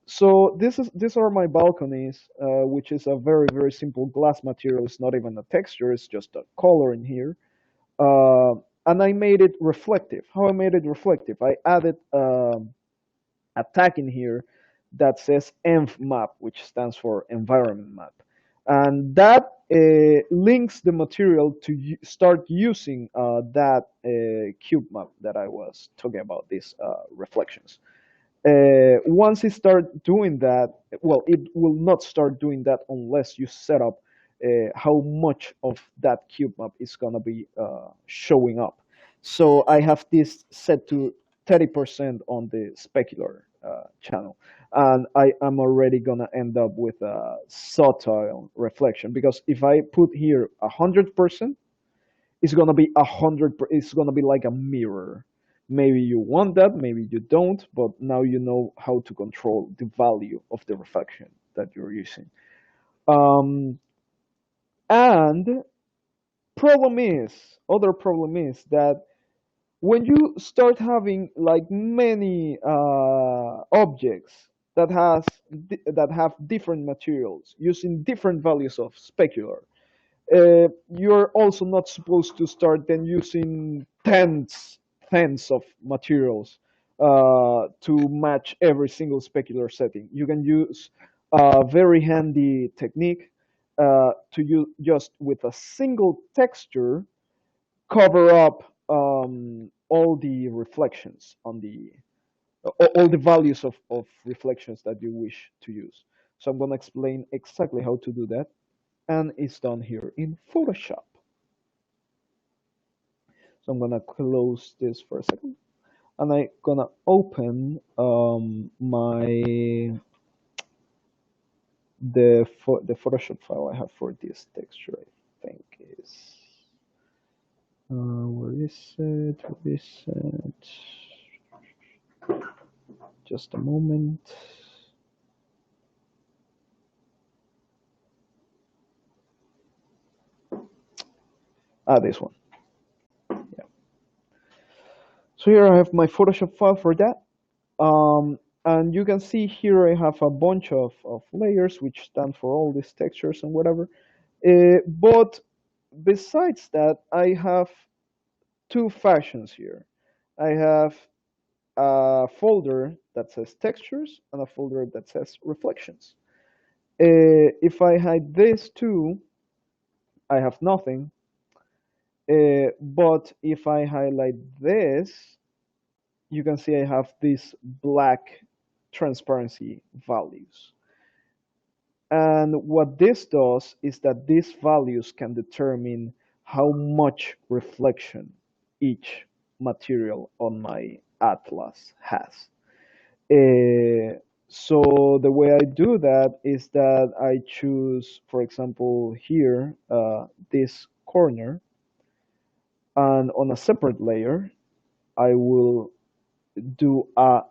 So these are my balconies, which is a very simple glass material. It's not even a texture; it's just a color in here. Uh, and I made it reflective. How I made it reflective? I added a tag in here that says env map, which stands for environment map, and that links the material to start using that cube map that I was talking about. These reflections. Once it start doing that, well, it will not start doing that unless you set up how much of that cube map is going to be showing up. So I have this set to 30% on the specular channel, and I am already going to end up with a subtle reflection, because if I put here 100%, it's gonna be 100. It's gonna be like a mirror. Maybe you want that, maybe you don't, but now you know how to control the value of the reflection that you're using. Um, and other problem is that when you start having like many objects that have different materials using different values of specular, you're also not supposed to start then using tens of materials to match every single specular setting. You can use a very handy technique to use just with a single texture cover up all the reflections on the all the values of reflections that you wish to use. So I'm going to explain exactly how to do that, and it's done here in Photoshop. So I'm gonna close this for a second, and I'm gonna open the Photoshop file I have for this texture. I think is where is it? Where is it? Just a moment. This one. Yeah. So here I have my Photoshop file for that. And you can see here I have a bunch of layers which stand for all these textures and whatever. But besides that, I have two fashions here. I have a folder that says textures and a folder that says reflections. If I hide this too, I have nothing. But if I highlight this, you can see I have these black transparency values. And what this does is that these values can determine how much reflection each material on my atlas has. So the way I do that is that I choose, for example, here, this corner, and on a separate layer, I will do a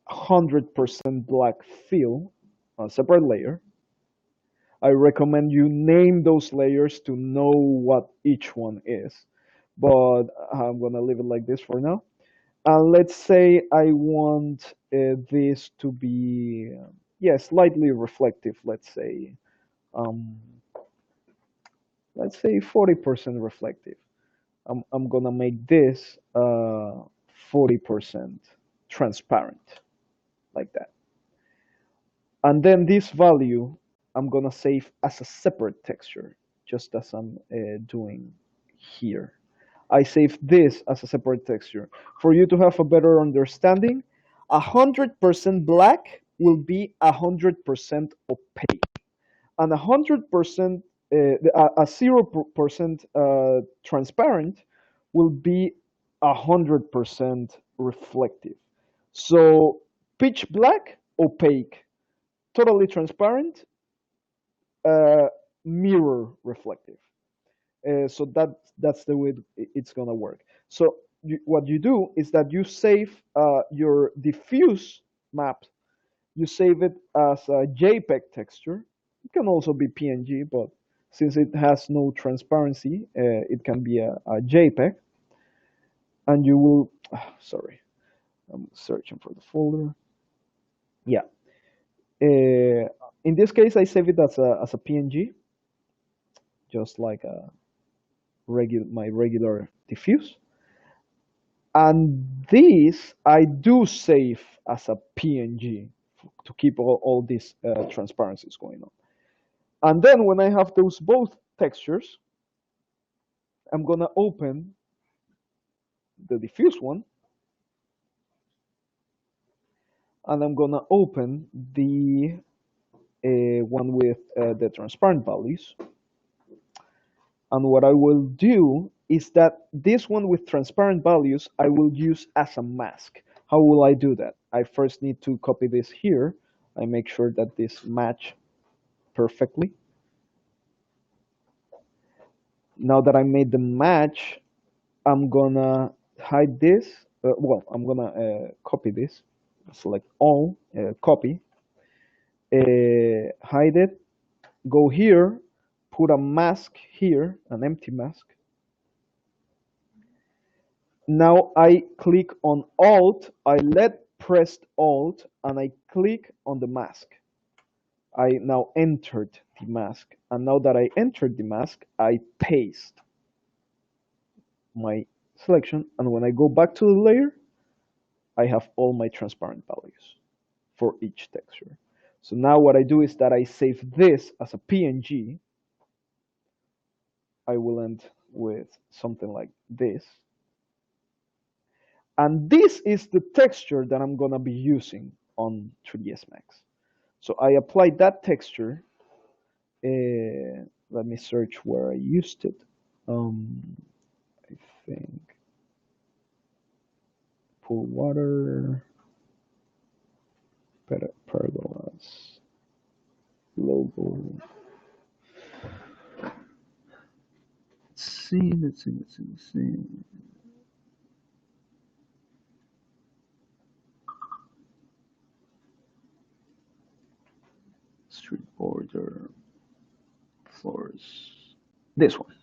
100% black fill on a separate layer. I recommend you name those layers to know what each one is. but I'm gonna leave it like this for now. And let's say I want this to be, yeah, slightly reflective. Um, let's say 40% reflective. I'm gonna make this 40% transparent, like that. And then this value I'm gonna save as a separate texture, just as I'm doing here. I save this as a separate texture. For you to have a better understanding, 100% black will be 100% opaque, and 100% a 0% transparent will be 100% reflective. So pitch black, opaque, totally transparent, uh, mirror reflective. So that's the way it's gonna work. So what you do is that you save your diffuse map. You save it as a JPEG texture. It can also be PNG, but since it has no transparency, it can be a JPEG. And you will, sorry, I'm searching for the folder. Yeah. In this case, I save it as a PNG, just like my regular diffuse. And this I do save as a PNG to keep all these transparencies going on. And then when I have those both textures, I'm gonna open the diffuse one, and I'm gonna open the one with the transparent values. And what I will do is that this one with transparent values, I will use as a mask. How will I do that? I first need to copy this here. I make sure that this match perfectly. Now that I made the match, I'm gonna hide this. Well, I'm gonna copy this. Select all, copy, hide it, go here, put a mask here, an empty mask. Now I click on Alt, I let pressed Alt, and I click on the mask. I now entered the mask, and now that I entered the mask, I paste my selection, and when I go back to the layer, I have all my transparent values for each texture. So now what I do is that I save this as a PNG. I will end with something like this. And this is the texture that I'm gonna be using on 3ds Max. So I applied that texture. Let me search where I used it. I think pool water, pergolas, logo. Let's see. Street border, floors. This one.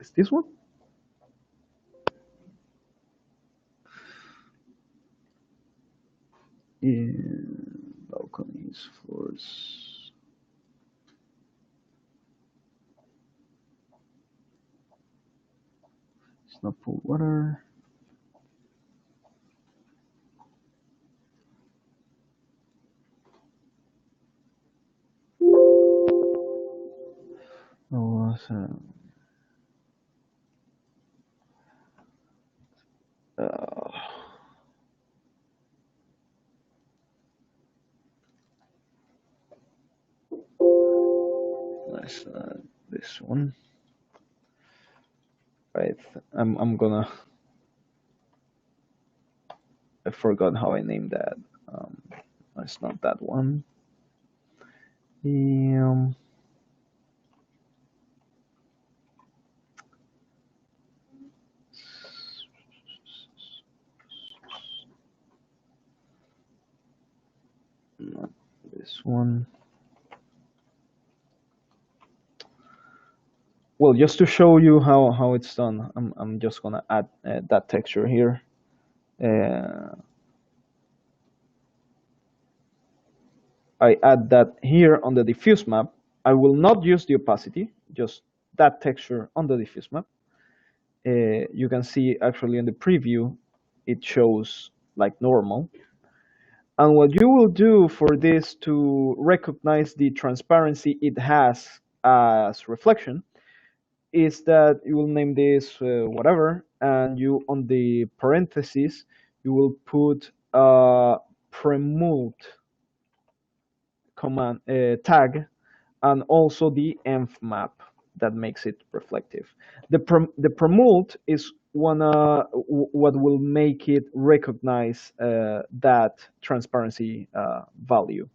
Is this one? Yeah, balconies, floors. It's not pool water. Oh, uh, nice. This one. Right. I'm gonna. I forgot how I named that. Um, it's not that one. Um, not this one. Well, just to show you how it's done, I'm just gonna add that texture here. Uh, I add that here on the diffuse map. I will not use the opacity, just that texture on the diffuse map. You can see actually in the preview, it shows like normal. And what you will do for this to recognize the transparency it has as reflection is that you will name this whatever, and you on the parentheses you will put premult command tag and also the env map that makes it reflective. The premult is what will make it recognize that transparency value.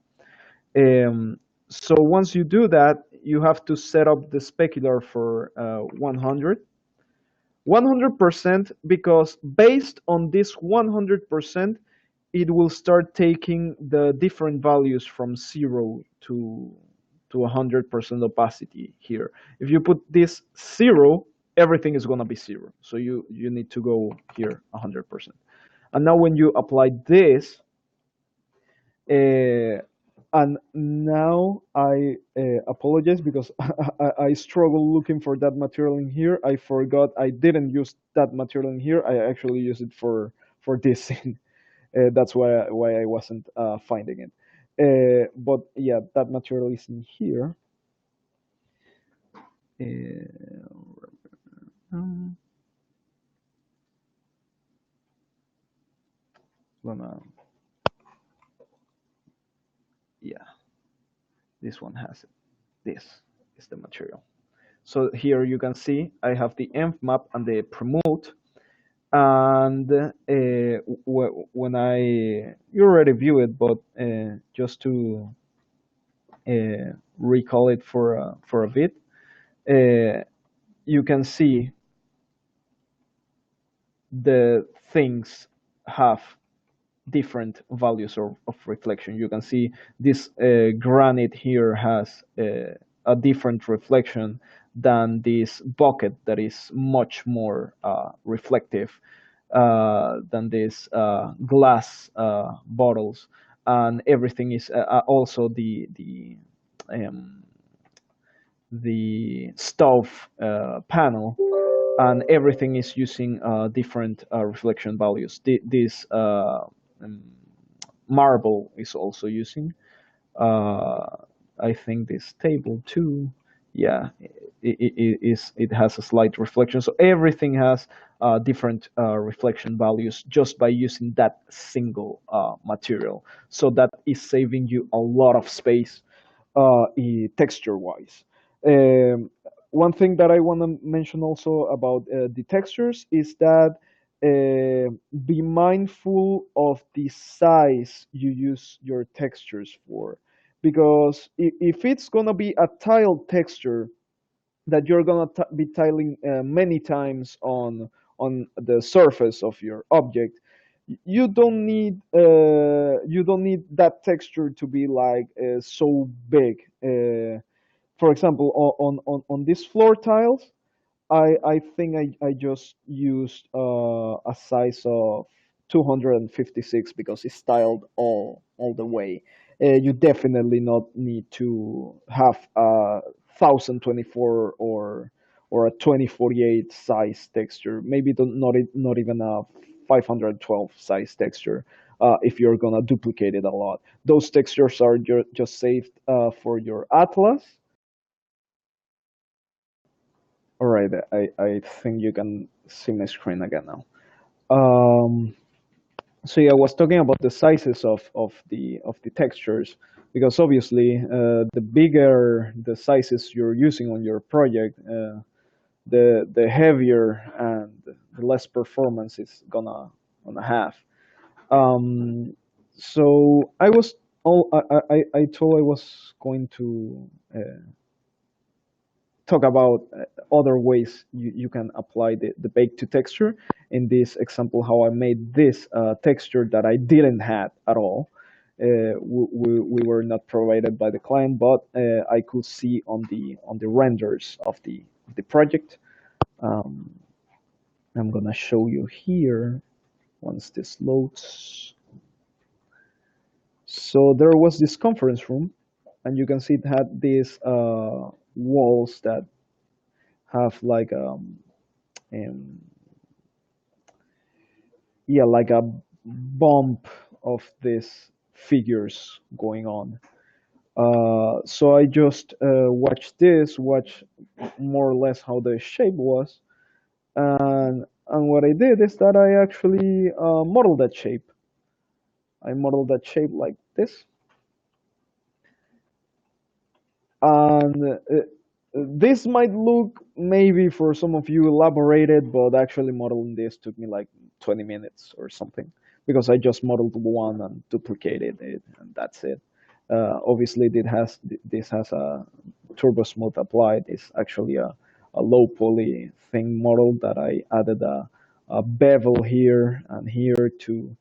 Um, so once you do that, you have to set up the specular for 100. 100% because based on this 100%, it will start taking the different values from 0 to 100% opacity here. If you put this 0, everything is going to be 0. So you need to go here 100%. And now when you apply this, uh, and now I apologize because I struggle looking for that material in here. I forgot I didn't use that material in here. I actually use it for this scene. That's why I wasn't finding it. But yeah, that material is in here. Um, gonna yeah, this one has it. This is the material. So here you can see I have the env map and the promote. And when I you already view it, but just to recall it for a bit, you can see the things have different values of reflection. You can see this granite here has a different reflection than this bucket that is much more reflective than these glass bottles, and everything is also um, the stove panel, and everything is using different reflection values. This um, marble is also using. Uh, I think this table too. Yeah, it has a slight reflection. So everything has different reflection values just by using that single material. So that is saving you a lot of space texture wise. Um, One thing that I want to mention also about the textures is that be mindful of the size you use your textures for, because if it's gonna be a tile texture that you're gonna be tiling many times on the surface of your object, you don't need that texture to be like so big. For example, on these floor tiles, I think I just used a size of 256 because it's styled all the way. You definitely not need to have a 1024 or a 2048 size texture. Maybe not even a 512 size texture. If you're gonna duplicate it a lot, those textures are just saved for your atlas. All right, I think you can see my screen again now. Um, so yeah, I was talking about the sizes of the textures, because obviously the bigger the sizes you're using on your project, the heavier and the less performance it's gonna have. Um, so I was all I told I was going to talk about other ways you can apply the bake to texture. In this example, how I made this texture that I didn't have at all. we were not provided by the client, but I could see on the renders of the project. Um, I'm gonna show you here once this loads. So there was this conference room, and you can see it had these walls that have like um, yeah, like a bump of these figures going on. So I just watch more or less how the shape was, and what I did is that I actually modeled that shape. I modeled that shape like this, and this might look maybe for some of you elaborated, but actually modeling this took me like 20 minutes or something because I just modeled one and duplicated it, and that's it. Obviously, this has a turbo smooth applied. It's actually a low poly thing model that I added a bevel here and here to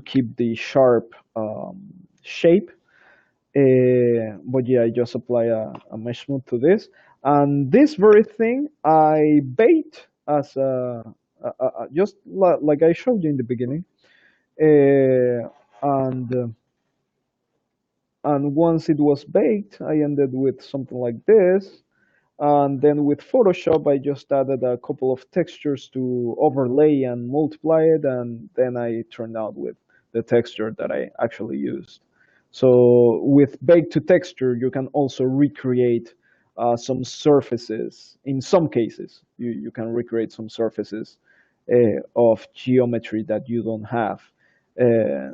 keep the sharp shape. But yeah, I just apply a mesh smooth to this, and this very thing I bait as just like I showed you in the beginning, uh, and uh, and once it was baked, I ended with something like this. And then with Photoshop, I just added a couple of textures to overlay and multiply it, and then I turned out with the texture that I actually used. So with bake to texture, you can also recreate some surfaces. In some cases, you can recreate some surfaces of geometry that you don't have.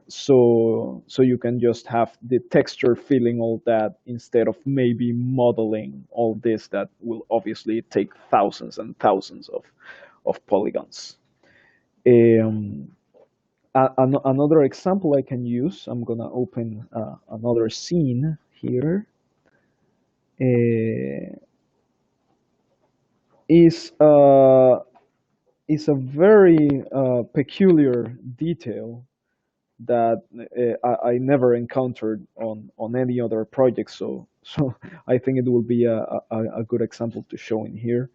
So you can just have the texture filling all that instead of maybe modeling all this that will obviously take thousands and thousands of polygons. Um, Another example I can use, I'm gonna open another scene here, uh, is is a very peculiar detail that I never encountered on any other project. So I think it will be a good example to show in here.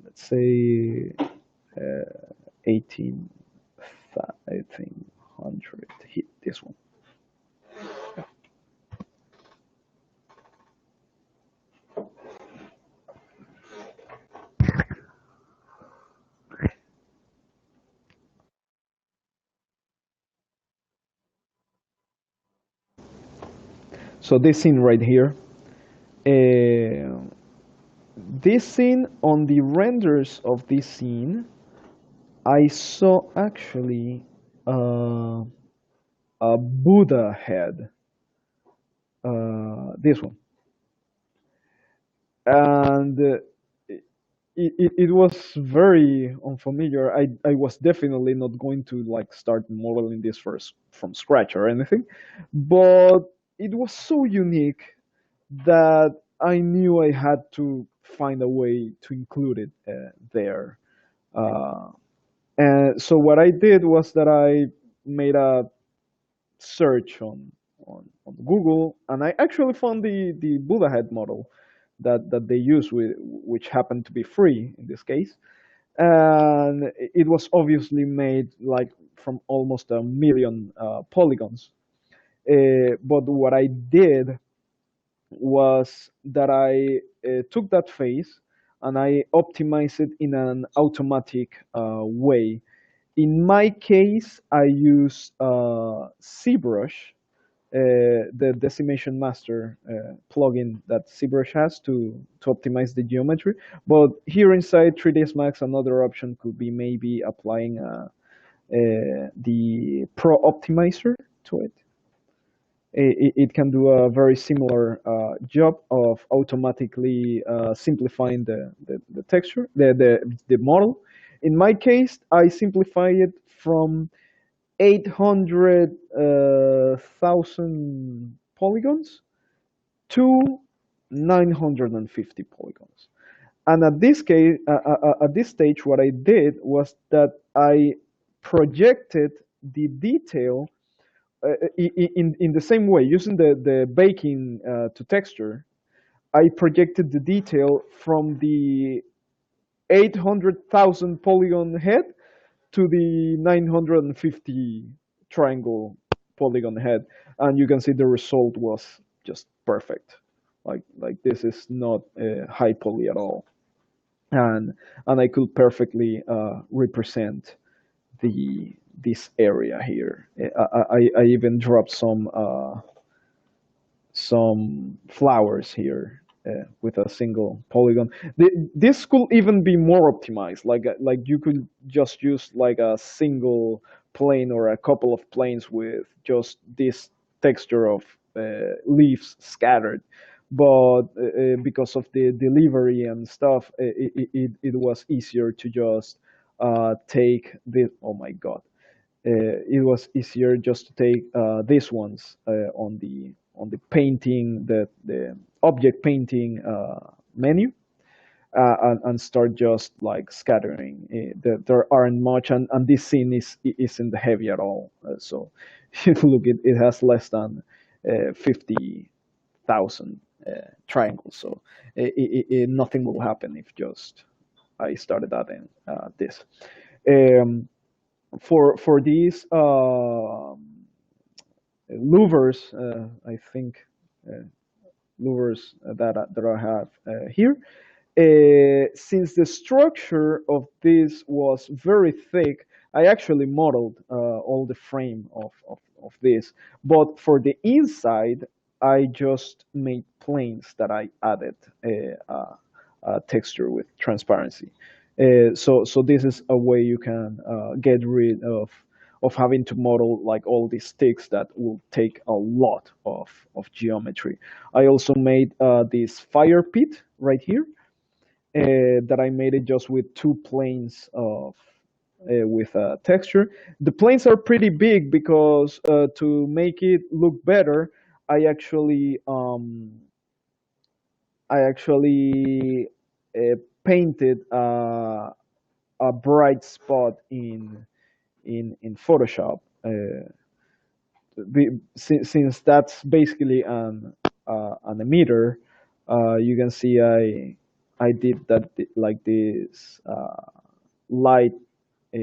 Let's say 18, I think 100. Hit this one. So this scene right here. Uh, this scene on the renders of this scene, I saw actually uh, a Buddha head. This one, and it was very unfamiliar. I was definitely not going to like start modeling this first from scratch or anything, but it was so unique that I knew I had to find a way to include it there. Uh, and so what I did was that I made a search on Google, and I actually found the Buddha head model that they use, with which happened to be free in this case, and it was obviously made like from almost a million polygons. But what I did was that I took that face and I optimized it in an automatic way. In my case, I use ZBrush, the Decimation Master plugin that ZBrush has to optimize the geometry. But here inside 3ds Max, another option could be maybe applying the Pro Optimizer to it. It can do a very similar job of automatically simplifying the texture, the model. In my case, I simplify it from 800,000 polygons to 950 polygons. And at this case, at this stage, what I did was that I projected the detail in the same way, using the baking to texture, I projected the detail from the 800,000 polygon head to the 950 triangle polygon head, and you can see the result was just perfect. Like this is not high poly at all, and I could perfectly represent the this area here. I even dropped some flowers here with a single polygon. This could even be more optimized. Like you could just use like a single plane or a couple of planes with just this texture of leaves scattered. But because of the delivery and stuff, it was easier to just take this. Oh my god! It was easier just to take these ones on the painting the object painting menu and start just like scattering. There aren't much, and this scene isn't heavy at all. So look, it has less than 50,000 triangles. So nothing will happen if just I started adding this. Um, for these louvers, I think uh, louvers that I have here. Since the structure of this was very thick, I actually modeled all the frame of this. But for the inside, I just made planes that I added texture with transparency. So this is a way you can get rid of having to model like all these sticks that will take a lot of geometry. I also made this fire pit right here that I made it just with two planes of with texture. The planes are pretty big because to make it look better, I actually um, I actually painted a bright spot in Photoshop. Since that's basically an emitter, you can see I did that like this light uh,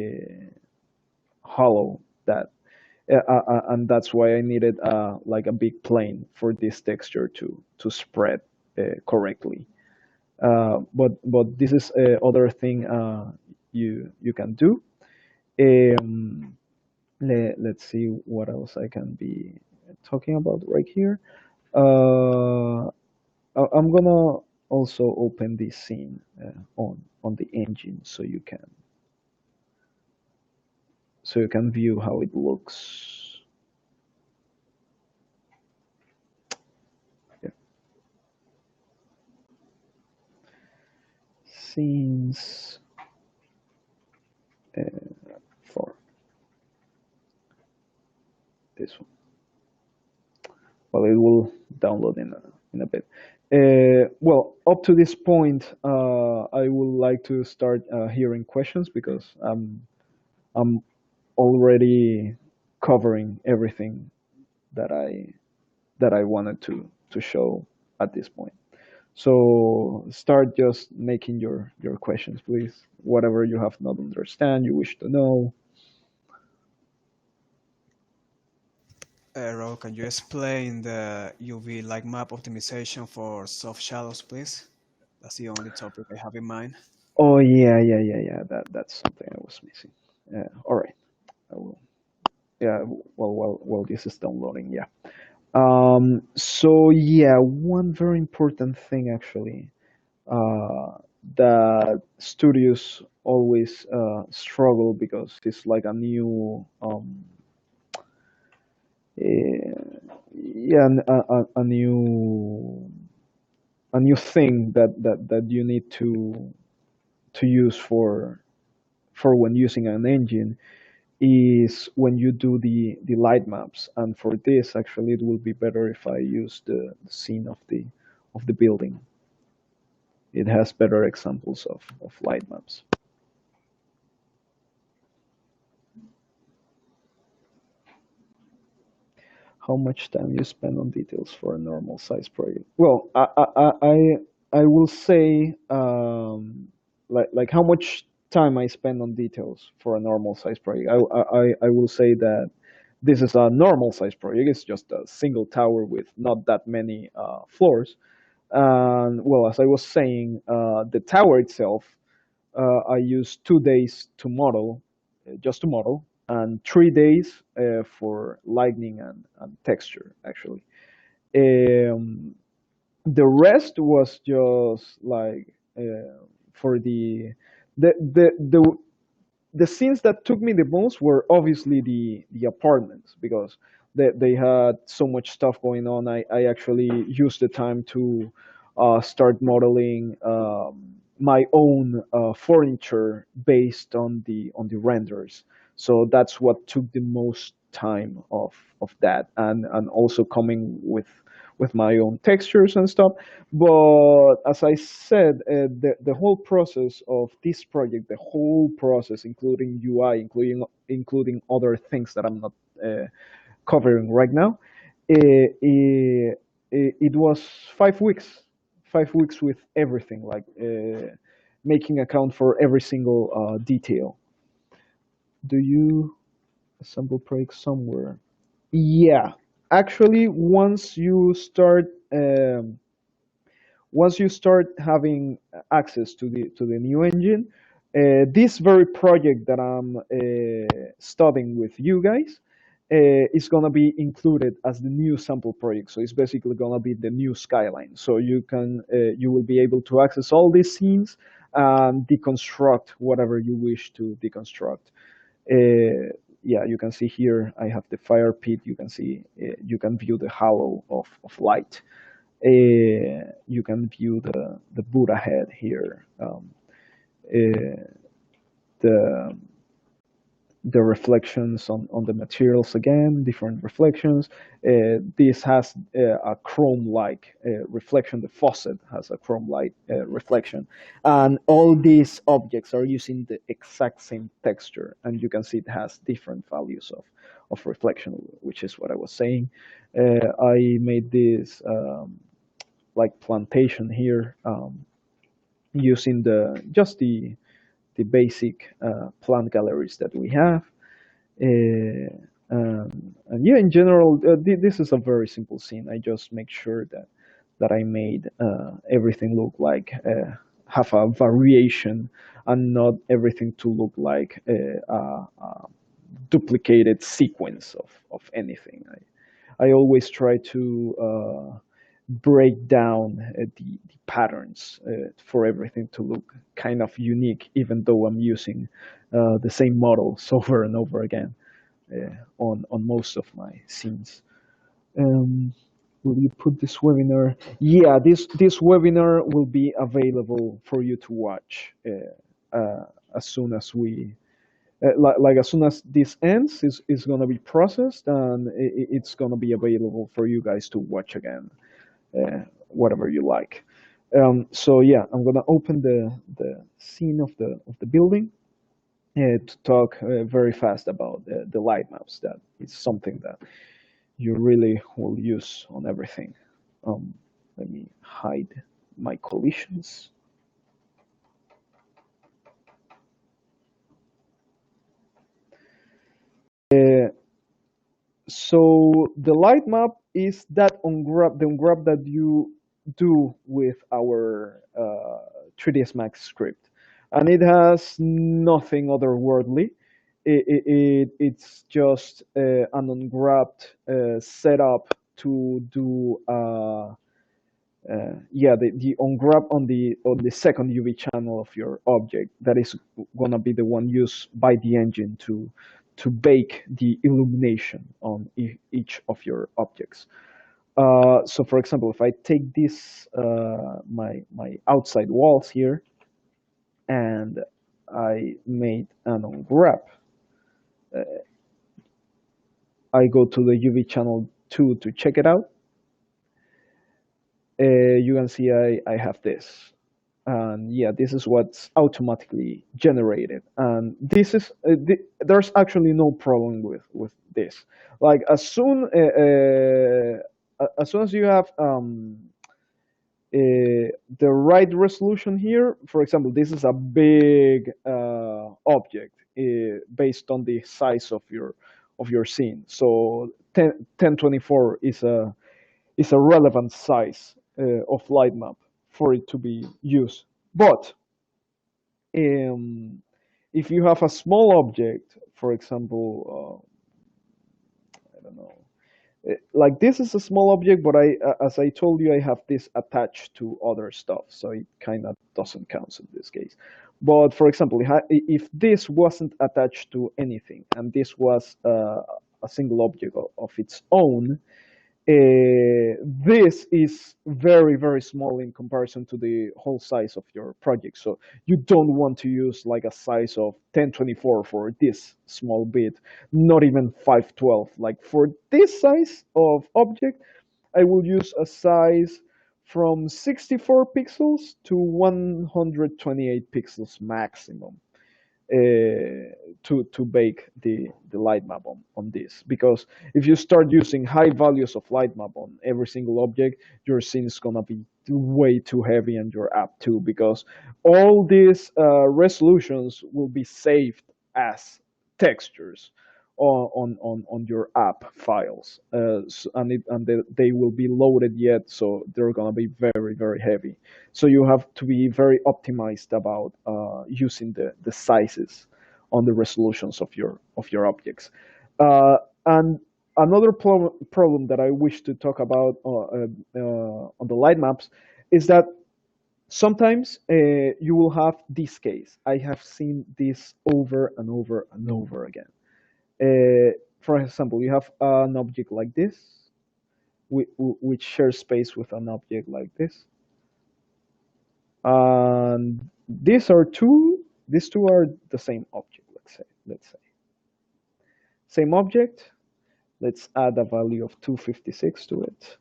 hollow that and that's why I needed like a big plane for this texture to spread correctly. But this is other thing you can do. Um, let's see what else I can be talking about right here. I'm gonna also open this scene on the engine so you can view how it looks. Yeah. Scenes for this one. Well, it will download in a bit. Well, up to this point, I would like to start hearing questions because I'm already covering everything that I wanted to show at this point. So start just making your questions, please. Whatever you have not understand, you wish to know. Ro, can you explain the UV light map optimization for soft shadows, please? That's the only topic I have in mind. Oh yeah. That's something I was missing. All right, I will. Yeah. Well, this is downloading. Yeah. So yeah, one very important thing actually that studios always struggle because it's like a new yeah a new thing that you need to use for when using an engine is when you do the light maps. And for this actually it will be better if I use the scene of the building. It has better examples of light maps. How much time you spend on details for a normal size project? Well, I will say like how much time I spend on details for a normal size project. I will say that this is a normal size project. It's just a single tower with not that many floors. And well, as I was saying, the tower itself, I used 2 days to model, just to model, and 3 days for lighting and texture, actually. Um, the rest was just like for the the scenes that took me the most were obviously the apartments because they had so much stuff going on. I actually used the time to start modeling my own furniture based on the renders. So that's what took the most time of that, and also coming with my own textures and stuff. But as I said, the whole process of this project, the whole process, including UI, including other things that I'm not covering right now, it was 5 weeks, 5 weeks with everything, like making account for every single detail. Do you assemble projects somewhere? Yeah, actually, once you start having access to the new engine, this very project that I'm studying with you guys is gonna be included as the new sample project. So it's basically gonna be the new skyline. So you will be able to access all these scenes and deconstruct whatever you wish to deconstruct. Yeah, you can see here I have the fire pit. You can see you can view the hollow of light. You can view the Buddha head here, uh, the the reflections on the materials again, different reflections. This has a chrome-like reflection. The faucet has a chrome-like reflection, and all these objects are using the exact same texture, and you can see it has different values of reflection, which is what I was saying. I made this like plantation here using the basic plant galleries that we have. And yeah, in general, this is a very simple scene. I just make sure that I made everything look like have a variation and not everything to look like a duplicated sequence of anything. I always try to break down the patterns for everything to look kind of unique, even though I'm using the same models over and over again on most of my scenes. Um, will you put this webinar? Yeah, this webinar will be available for you to watch as soon as we like as soon as this ends is going to be processed, and it's going to be available for you guys to watch again, whatever you like. So yeah, I'm gonna open the scene of the building to talk very fast about the light maps. That is something that you really will use on everything. Let me hide my collisions. Uh, so the light map is that the ungrab that you do with our 3ds Max script, and it has nothing otherworldly. It's just an ungrabbed setup to do yeah, the ungrab on the second UV channel of your object that is gonna be the one used by the engine to bake the illumination on each of your objects. So for example, if I take this my outside walls here and I made an ungrab, I go to the UV channel 2 to check it out. You can see I have this. And yeah, this is what's automatically generated, and this is there's actually no problem with this. Like as soon as you have the right resolution here, for example, this is a big object based on the size of your scene. So 1024 is a relevant size of light map for it to be used. But um, if you have a small object, for example, I don't know, like this is a small object, but as I told you, I have this attached to other stuff, so it kind of doesn't count in this case. But for example, if this wasn't attached to anything and this was a single object of its own, this is very, very small in comparison to the whole size of your project. So you don't want to use like a size of 1024 for this small bit, not even 512. Like for this size of object, I will use a size from 64 pixels to 128 pixels maximum to bake the light map on this, because if you start using high values of light map on every single object, your scene is gonna be way too heavy and your app too, because all these resolutions will be saved as textures on your app files, they will be loaded yet, so they're gonna be very, very heavy. So you have to be very optimized about using the sizes on the resolutions of your objects. And another problem that I wish to talk about on the light maps is that sometimes you will have this case. I have seen this over and over and over again. For example, you have an object like this, which shares space with an object like this, and these two are the same object. Let's say same object. Let's add a value of 256 to it.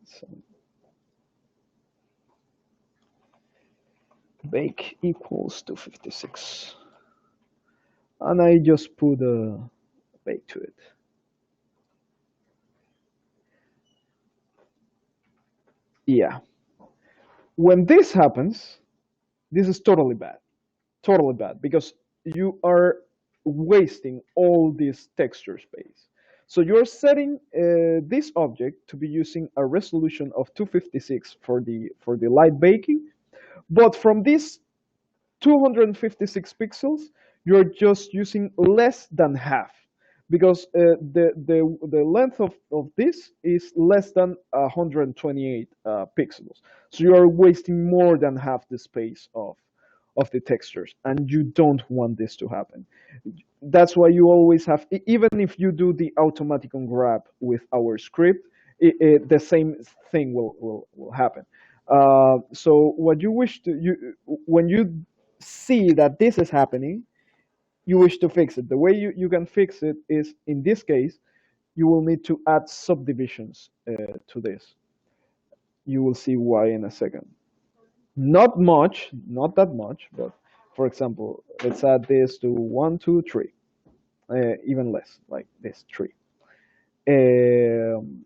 So bake equals 256, and I just put a bake to it. Yeah. When this happens, this is totally bad, because you are wasting all this texture space. So you're setting this object to be using a resolution of 256 for the light baking, but from these 256 pixels, you're just using less than half, because the length of this is less than 128 pixels. So you are wasting more than half the space of the textures, and you don't want this to happen. That's why you always have, even if you do the automatic on grab with our script, the same thing will happen. So what you wish to you when you see that this is happening, you wish to fix it. The way you can fix it is, in this case, you will need to add subdivisions to this. You will see why in a second. Not much, not that much, but for example, let's add this to 1, 2, 3, even less, like this 3. Um,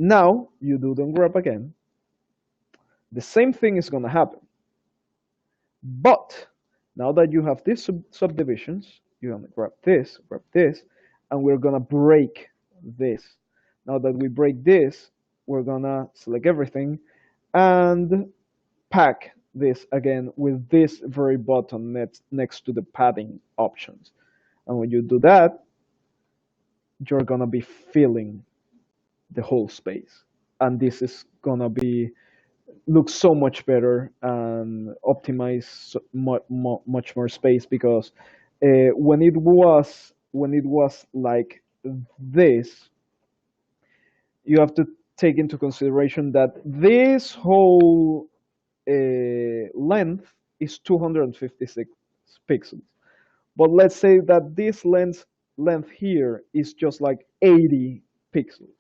Now you do the grab again. The same thing is going to happen, but now that you have these subdivisions, you're going to grab this, and we're going to break this. Now that we break this, we're going to select everything and pack this again with this very button next to the padding options. And when you do that, you're going to be filling the whole space. And this is going to be look so much better and optimize much more space, because when it was like this, you have to take into consideration that this whole length is 256 pixels. But let's say that this length here is just like 80 pixels.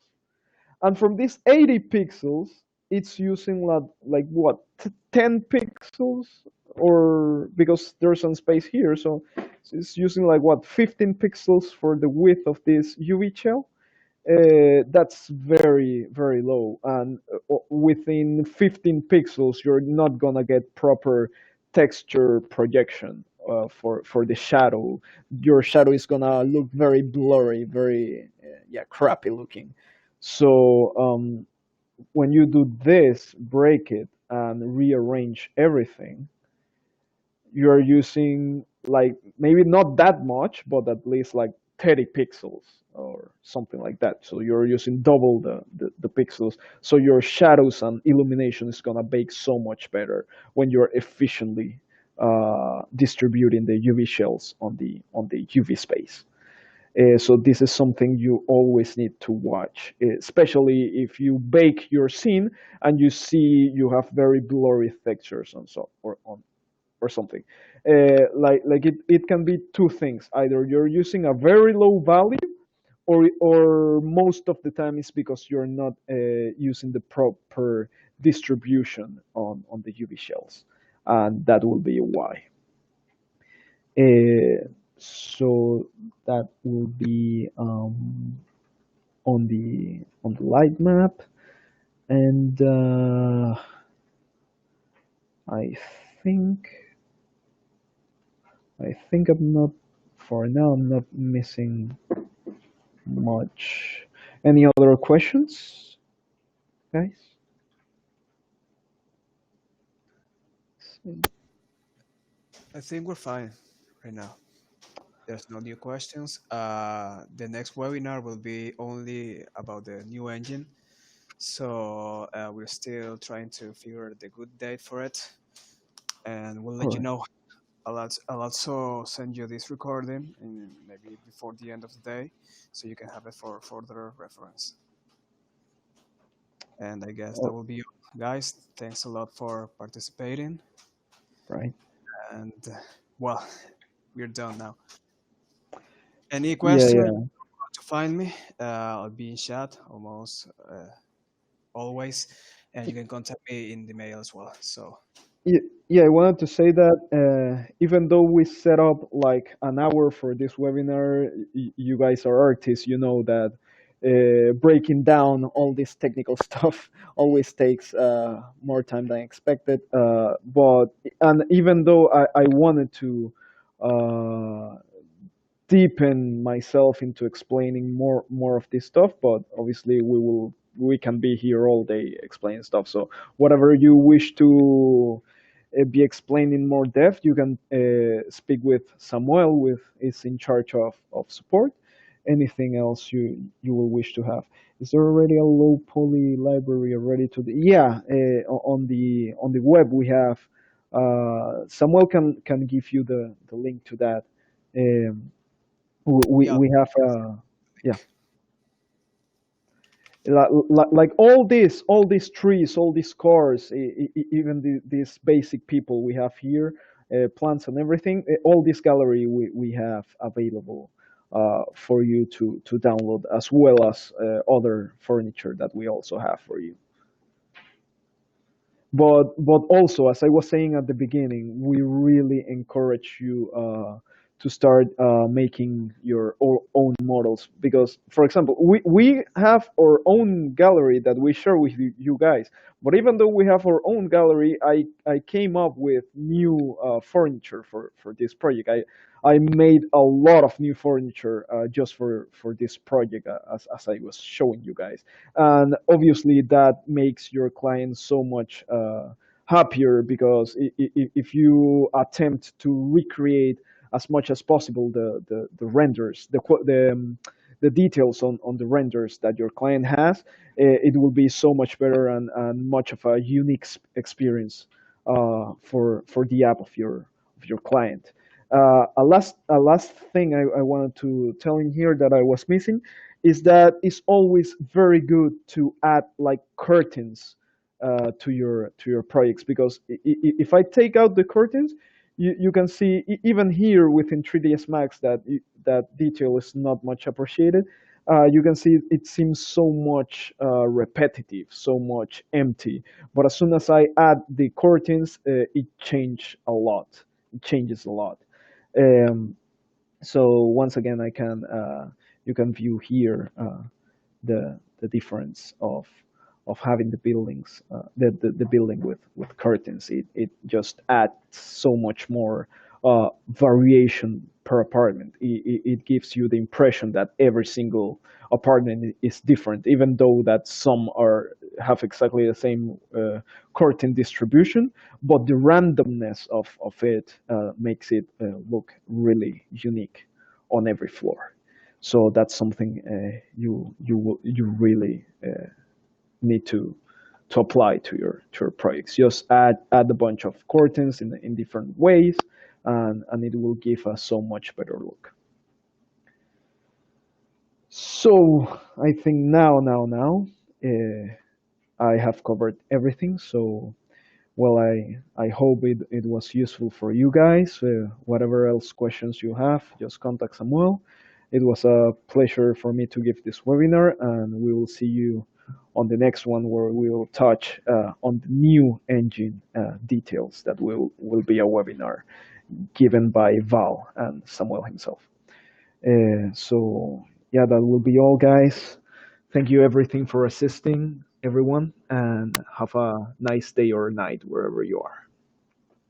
And from these 80 pixels, it's using like what 10 pixels, or because there's some space here, so it's using like what 15 pixels for the width of this UV shell. That's very very low, and within 15 pixels you're not gonna get proper texture projection for the shadow. Your shadow is gonna look very blurry, very yeah, crappy looking. So when you do this, break it and rearrange everything, you are using like maybe not that much, but at least like 30 pixels or something like that. So you're using double the pixels. So your shadows and illumination is gonna bake so much better when you're efficiently distributing the UV shells on the UV space. So this is something you always need to watch, especially if you bake your scene and you see you have very blurry textures on so or something. Like it can be two things. Either you're using a very low value, or most of the time it's because you're not using the proper distribution on the UV shells, and that will be why. So that will be on the light map, and I think I think I'm not for now. I'm not missing much. Any other questions, guys? I think we're fine right now. There's no new questions. The next webinar will be only about the new engine. So we're still trying to figure the good date for it, and we'll All let you right. know. I'll also send you this recording in maybe before the end of the day, so you can have it for further reference. And I guess that Oh, will be all. Guys. Thanks a lot for participating. right. And well, we're done now. Any Yeah, question yeah. to find me? I'll be in chat almost always, and you can contact me in the mail as well. So Yeah, I wanted to say that even though we set up like an hour for this webinar, you guys are artists. You know that breaking down all this technical stuff always takes more time than expected. But and even though I wanted to uh, deepen myself into explaining more of this stuff, but obviously we can be here all day explaining stuff. So whatever you wish to be explained in more depth, you can speak with Samuel, with is in charge of support. Anything else you will wish to have? Is there already a low poly library already to the yeah on the web we have. Samuel can give you the link to that. Um, yeah, we have yeah, like all these trees, all these cars, even these basic people we have here, plants and everything, all this gallery we have available for you to download, as well as other furniture that we also have for you. But also, as I was saying at the beginning, we really encourage you to start making your own models, because, for example, we have our own gallery that we share with you guys. But even though we have our own gallery, I came up with new furniture for this project. I made a lot of new furniture just for this project, as I was showing you guys, and obviously that makes your client so much happier, because if you attempt to recreate as much as possible the renders, the details on the renders that your client has, it will be so much better, and much of a unique experience for the app of your client. A last thing I wanted to tell in here that I was missing is that it's always very good to add like curtains to your projects, because if I take out the curtains, you can see even here within 3ds Max that that detail is not much appreciated. you can see it seems so much repetitive, so much empty. But as soon as I add the curtains, it change a lot. It changes a lot. Um, so once again, I can you can view here the difference of having the buildings the building with curtains. It just adds so much more variation per apartment. It gives you the impression that every single apartment is different, even though that some are have exactly the same curtain distribution, but the randomness of it makes it look really unique on every floor. So that's something you really need to apply to your projects. Just add a bunch of curtains in different ways, and it will give us so much better look. So I think now I have covered everything. So well, I hope it was useful for you guys. Whatever else questions you have, just contact Samuel. It was a pleasure for me to give this webinar, and we will see you on the next one where we will touch on the new engine details. That will be a webinar given by Val and Samuel himself. So yeah, that will be all, guys. Thank you everything for assisting everyone, and have a nice day or night wherever you are.